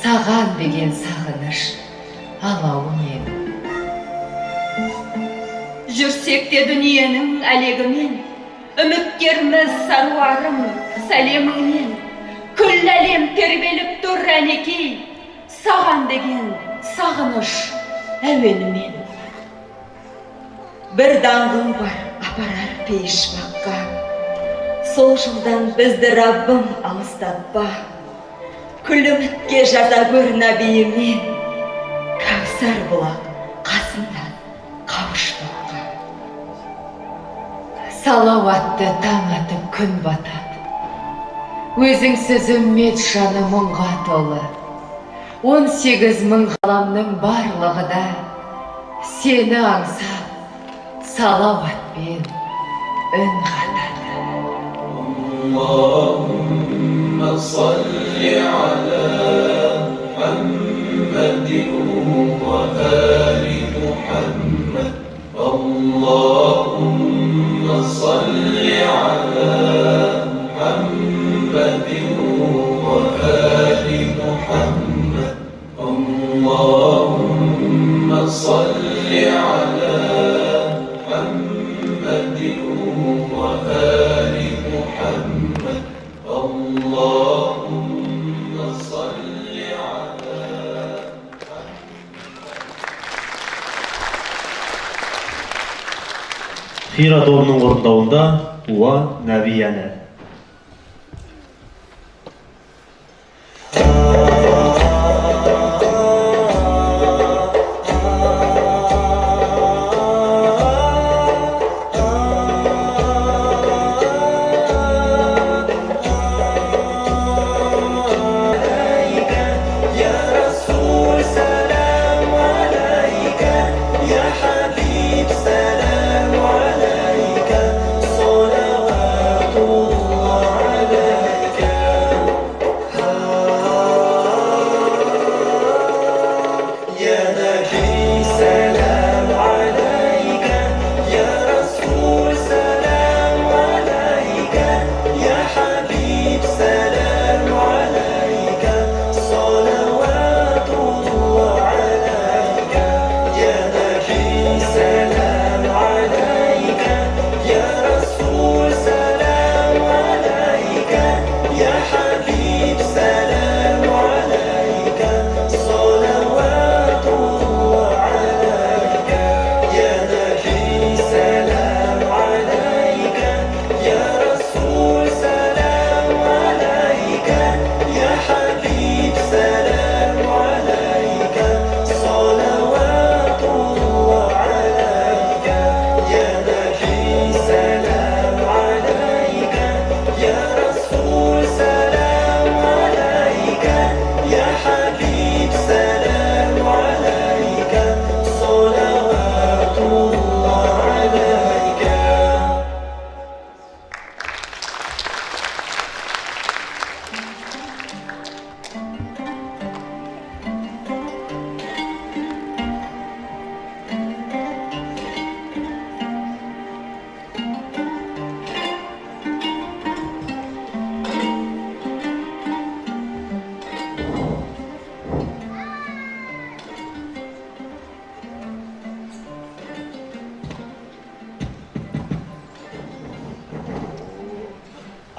саған деген сағыныш алауымен. Жүрсек те дүниенің әлегімен, үміткерміз саруарым сәлеміңнен, күллі әлем тербеліп тұр әнекей, саған деген сағыныш әуенімен. Бір даңғыл бар апарар пейіш баққа, сол жылдан бізді Раббым алыстатпа, күл үмітке жаза көр нәбиімен, кәусар бұлақ қасында қауыштыққа. Салауатты таң атып күн батады, өзіңсіз үммет жаны мұңға толы, 18 мың ғаламның барлығы да сені аңсап салауатпен үн қатады. Allahümme salli ala Muhammedin ve ali Muhammed. Allahümme salli ala Muhammedin ve ali Muhammed. Allahümme salli ala Хира тобының орындауында Уа Нәбияне.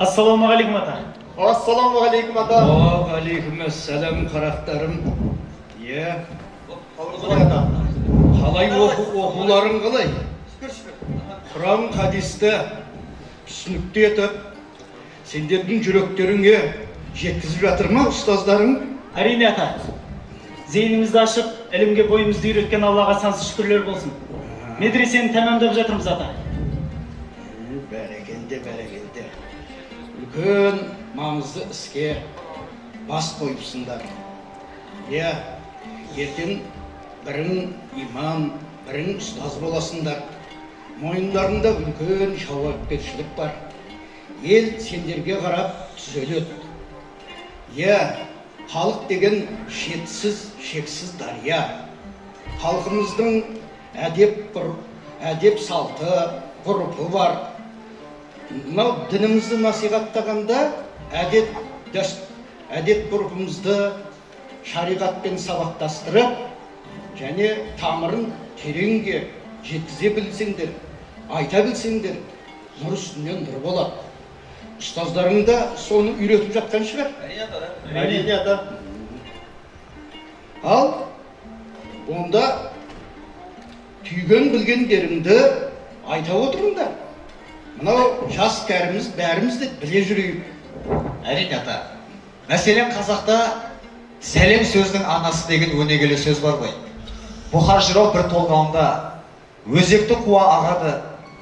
Ассалаумағалейкум ата. Ассалаумағалейкум ата. Уағалейкумассалам қарақтарым. Қалай оқуларың қалай? Құран хадисті түсінікті етіп, сендердің жүректеріңе жеткізіп жатыр ма ұстаздарың? Әрине ата. Зейінімізді ашып, ілімге бойымызды үйреткен Аллаға сансыз шүкірлер болсын. Медресені тәмамдап жатырмыз ата. Бәрекелді. Үлкен маңызды іске бас қойыпсыңдар. Ертең бірің имам, бірің ұстаз боласыңдар. Мойындарында үлкен жауапкершілік бар. Ел сендерге қарап түзеледі. Халық деген шексіз дария. Халқымыздың әдеп салты, ғұрпы бар. мынау дінімізді насихаттағанда әдет ғұрпымызды шариғатпен сабақтастырып және тамырын тереңге жеткізе білсеңдер, айта білсеңдер, нұр үстінен нұр болады. Ұстаздарың да соны үйретіп жатқан шығар. Әрине ата. Ал онда түйген білгендеріңді айта отырыңдар. Мынау жас кәріміз бәріміз де біле жүрейік. Әрине ата. Мәселен қазақта сәлем сөздің анасы деген өнегелі сөз бар ғой. Бұхар жырау бір толғауында өзекті қуа ағады,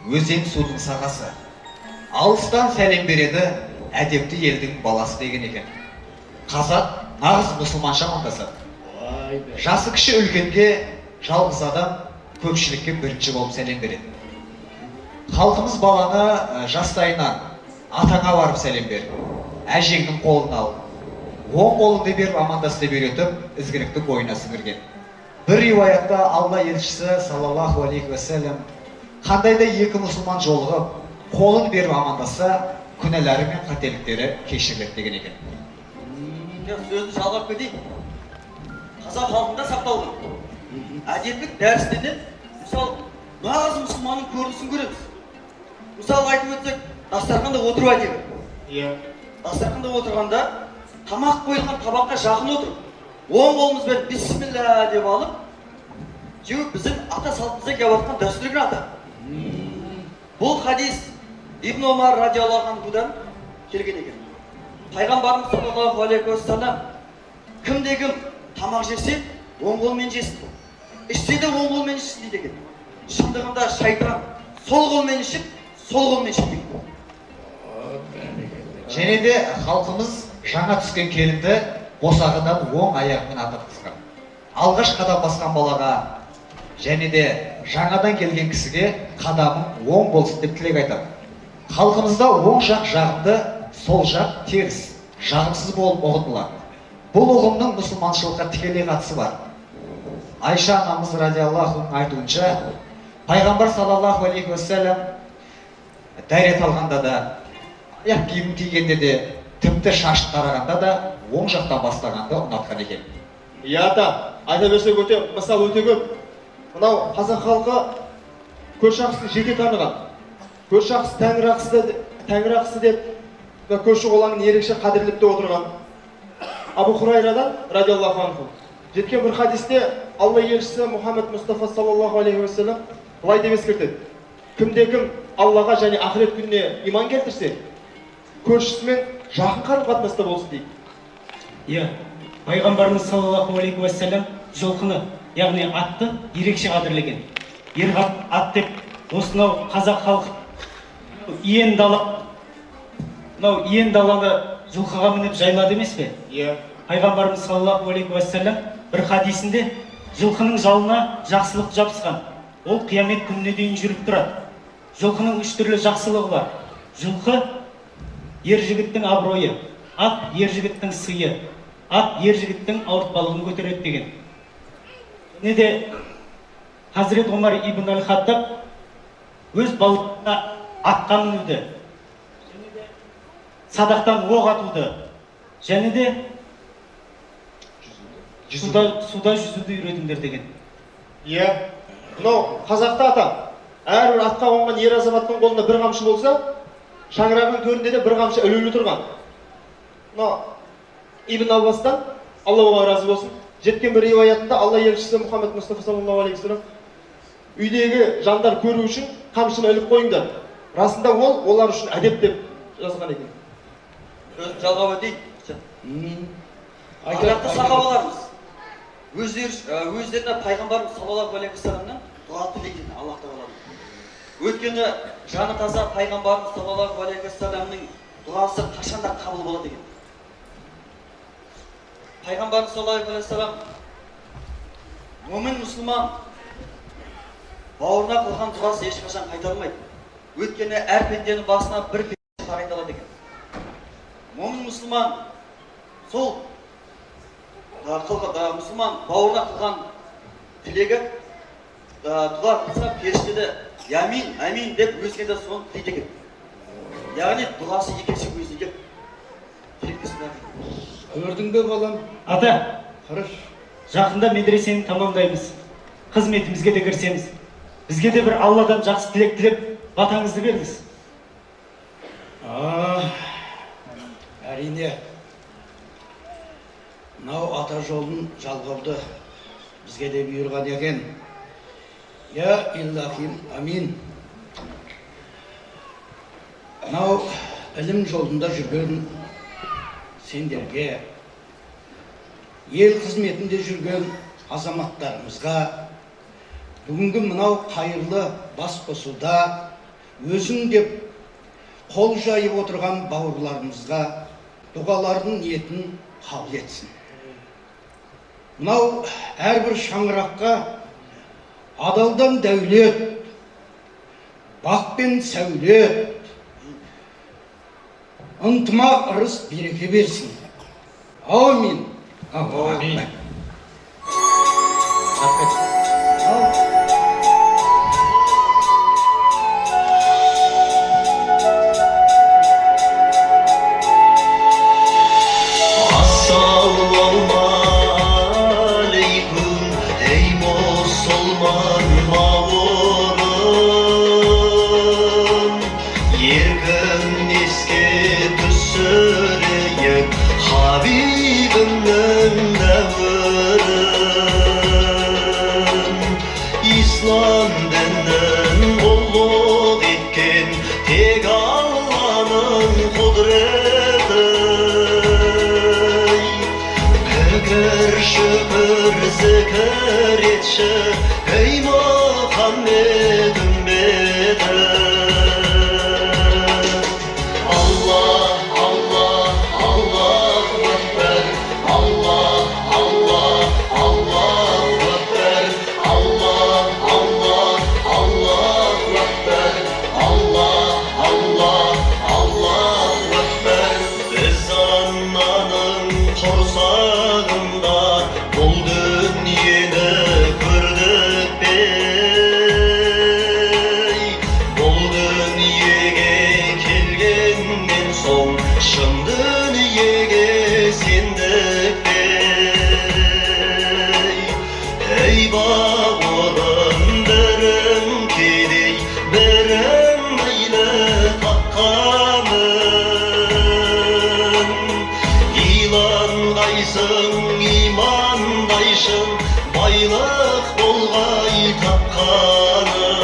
өзен судың сағасы. Алыстан сәлем береді, әдепті елдің баласы деген екен. Қазақ нағыз мұсылманша амандасады. Жасы кіші үлкенге, жалғыз адам көпшілікке бірінші болып сәлем береді. Халқымыз баланы жастайынан атаңа барып сәлем бер, әжеңнің қолын ал, оң қолыңды беріп амандас деп үйретіп, ізгілікті бойына сіңірген. Бір риуаятта Алла елшісі саллаллаху алейхи уассалам қандай да екі мұсылман жолығып, қолын беріп амандаса, күнәлары мен қателіктері кешіріледі деген екен. Сөзді жалғап кетейін. Қазақ халқында сақталған әдептік дәрістенен, мысалы, нағыз мұсылманның көрінісін көреміз. Мысалы айтып өтсек, дастарханда отыру әдебі. Дастарханда отырғанда тамақ қойылған табаққа жақын отырып, оң қолымызбен бисмилля деп алып, жеу біздің ата салтымызда келіп жатқан дәстүрге ата. Бұл хадис Ибн Омар радиаллаху анхудан келген екен. Пайғамбарымыз саллаллаху алейхи уассалам кімде-кім тамақ жесе, оң қолмен жесін. Ішсе де оң қолмен ішсін дейді екен. Шындығында шайтан сол қолмен ішіп, сол қолмен ішіп. Және де халқымыз жаңа түскен келінді босағадан оң аяғымен ататқызған. Алғаш қадам басқан балаға және де жаңадан келген кісіге қадамың оң болсын деп тілек айтады. Халқымызда оң жақ жағымды, сол жақ теріс, жағымсыз болып ұғынылады. Бұл ұғымның мұсылманшылыққа тікелей қатысы бар. Айша анамыз радиаллаху айтуынша, пайғамбар саллаллаху алейхи уассалам дәрет алғанда да, аяқ киімін кигенде де, тіпті шашын тарағанда да оң жақтан бастағанды ұнатқан екен. Ата, айта берсек мысал өте көп. Мынау қазақ халқы көрші ақысын жете таныған. Көрші ақысы тәңір ақысы деп, көрші қолаңын ерекше қадірлеп те отырған. Абу Хурайрадан радиаллаху анху жеткен бір хадисте Алла елшісі Мұхаммед Мұстафа саллаллаху алейхи уассалам былай деп ескертеді. Кімде-кім Аллаға және ақырет күніне иман келтірсе, көршісімен жақын қарым-қатынаста болсын дейді. Пайғамбарымыз саллаллаху алейхи уассалам жылқыны, яғни атты ерекше қадірлеген. Ат деп осынау қазақ халқы иен даланы жылқыға мініп жайлады емес пе? Пайғамбарымыз саллаллаху алейхи уассалам бір хадисінде жылқының жалына жақсылық жабысқан. Ол қиямет күніне дейін жүріп тұрады. Жылқының үш түрлі жақсылығы бар. Жылқы ер жігіттің абыройы, ат ер жігіттің сыйы, ат ер жігіттің ауыртпалығын көтереді деген. Не де Хазірет Омар ибн аль-Хаттаб өз балаларына атқа мінуді, садақтан оқ атуды, және де суда жүзуді үйретіңдер деген. Мынау қазақта ата, әрбір атқа қонған ер азаматтың қолында бір қамшы болса, шаңырағының төрінде де бір қамшы ілулі тұрған. Ибн Аббастан, Алла оған разы болсын, жеткен бір риуаятында Алла елшісі Мұхаммед Мұстафа саллаллаху алейхи уассалам үйдегі жандар көру үшін қамшыны іліп қойыңдар. Расында ол олар үшін әдеп деп жазған екен. Сөзін жалғап өтейін. Ардақты сахабаларымыз өздеріне пайғамбарымыз саллаллаху алейхи уассаламнан дұға тілеген Аллах тағаладан. Өйткені жаны таза пайғамбарымыз саллаллаху алейхи уассаламның дұғасы қашанда қабыл болады екен. Пайғамбарымыз саллаллаху алейхи уассалам момын мұсылман бауырына қылған дұғасы ешқашан қайтарылмайды. Өйткені әр пенденің басына бір пенде тағайындалады екен. Момын мұсылман сол мұсылман бауырына қылған тілегі дұға қылса періштеде әмин, әмин деп өзіне де соны тілейді екен. яғни дұғасы екі есе өзіне жеткізді. Көрдің бе балам? Ата, Хорош. жақында медресені тамамдаймыз. Қызметімізге де кірісеміз. Бізге де бір Алладан жақсы тілек тілеп, батаңызды беріңіз. Әрине. Мынау ата жолын жалғауды бізге де бұйырған екен. Я Иллахим, амин. Мынау ілім жолында жүрген сендерге, ел қызметінде жүрген азаматтарымызға, бүгінгі мынау қайырлы бас қосуда өзің деп қол жайып отырған бауырларымызға дұғалардың ниетін қабыл етсін. Мынау әрбір шаңыраққа адалдан дәулет, бақ пен сәулет, ынтымақ ырыс береке берсін. Аумин. Аумин. Ey Muhammed ümmeti, Allah, Allah, Allahu Ekber, Allah, Allah, Allahu Ekber, Allah, Allah, Allahu Ekber, Allah, Allah, Allahu Ekber. Biz ananın korsağında bul dünyeni baylık bolgay tapkanım.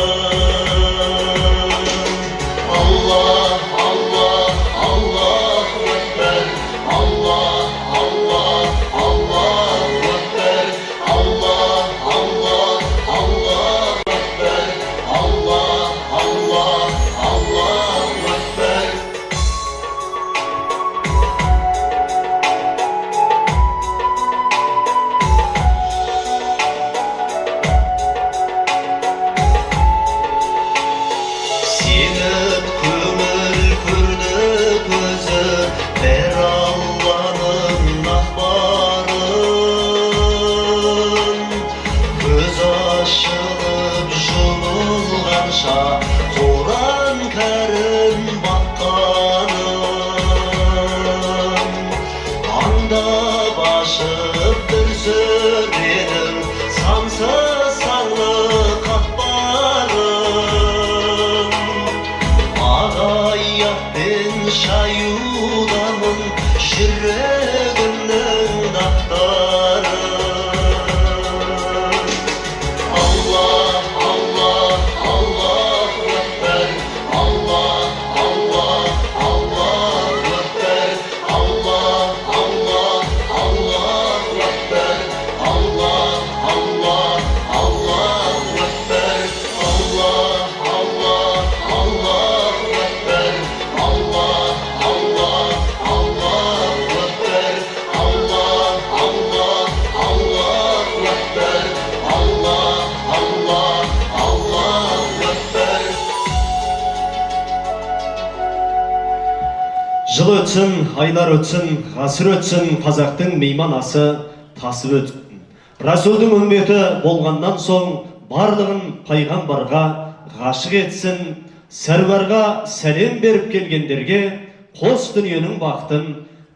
Allah, Allah, Allahu Ekber, Allah, Allah, Allahu Ekber, Allah, Allah, Allahu Ekber, Allah, Allah, Allahu Ekber. Kur'an Kerim bakkanım, anda başıp bir sürenim, sansız sanlı katbarım. Ağayat bin şayudamın, şirreginin daktarım. Allah, Allah, Allahu Ekber, Allah, Allah, Allahu Ekber, Allah, Allah, Allahu Ekber, Allah, Allah, Allahu Ekber, Allah, Allah, Allahu Ekber, Allah, Allah, Allahu Ekber, Allah, Allah, Allahu Ekber, Allah, Allah, Allahu Ekber. Жыл өтсін, айлар өтсін, ғасыр өтсін, қазақтың мейман асы тасып өтсін. Расулдың үмметі болғаннан соң барлығын пайғамбарға ғашық етсін, сәрварға сәлем беріп келгендерге қос дүниенің бақытын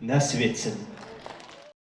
нәсіп етсін.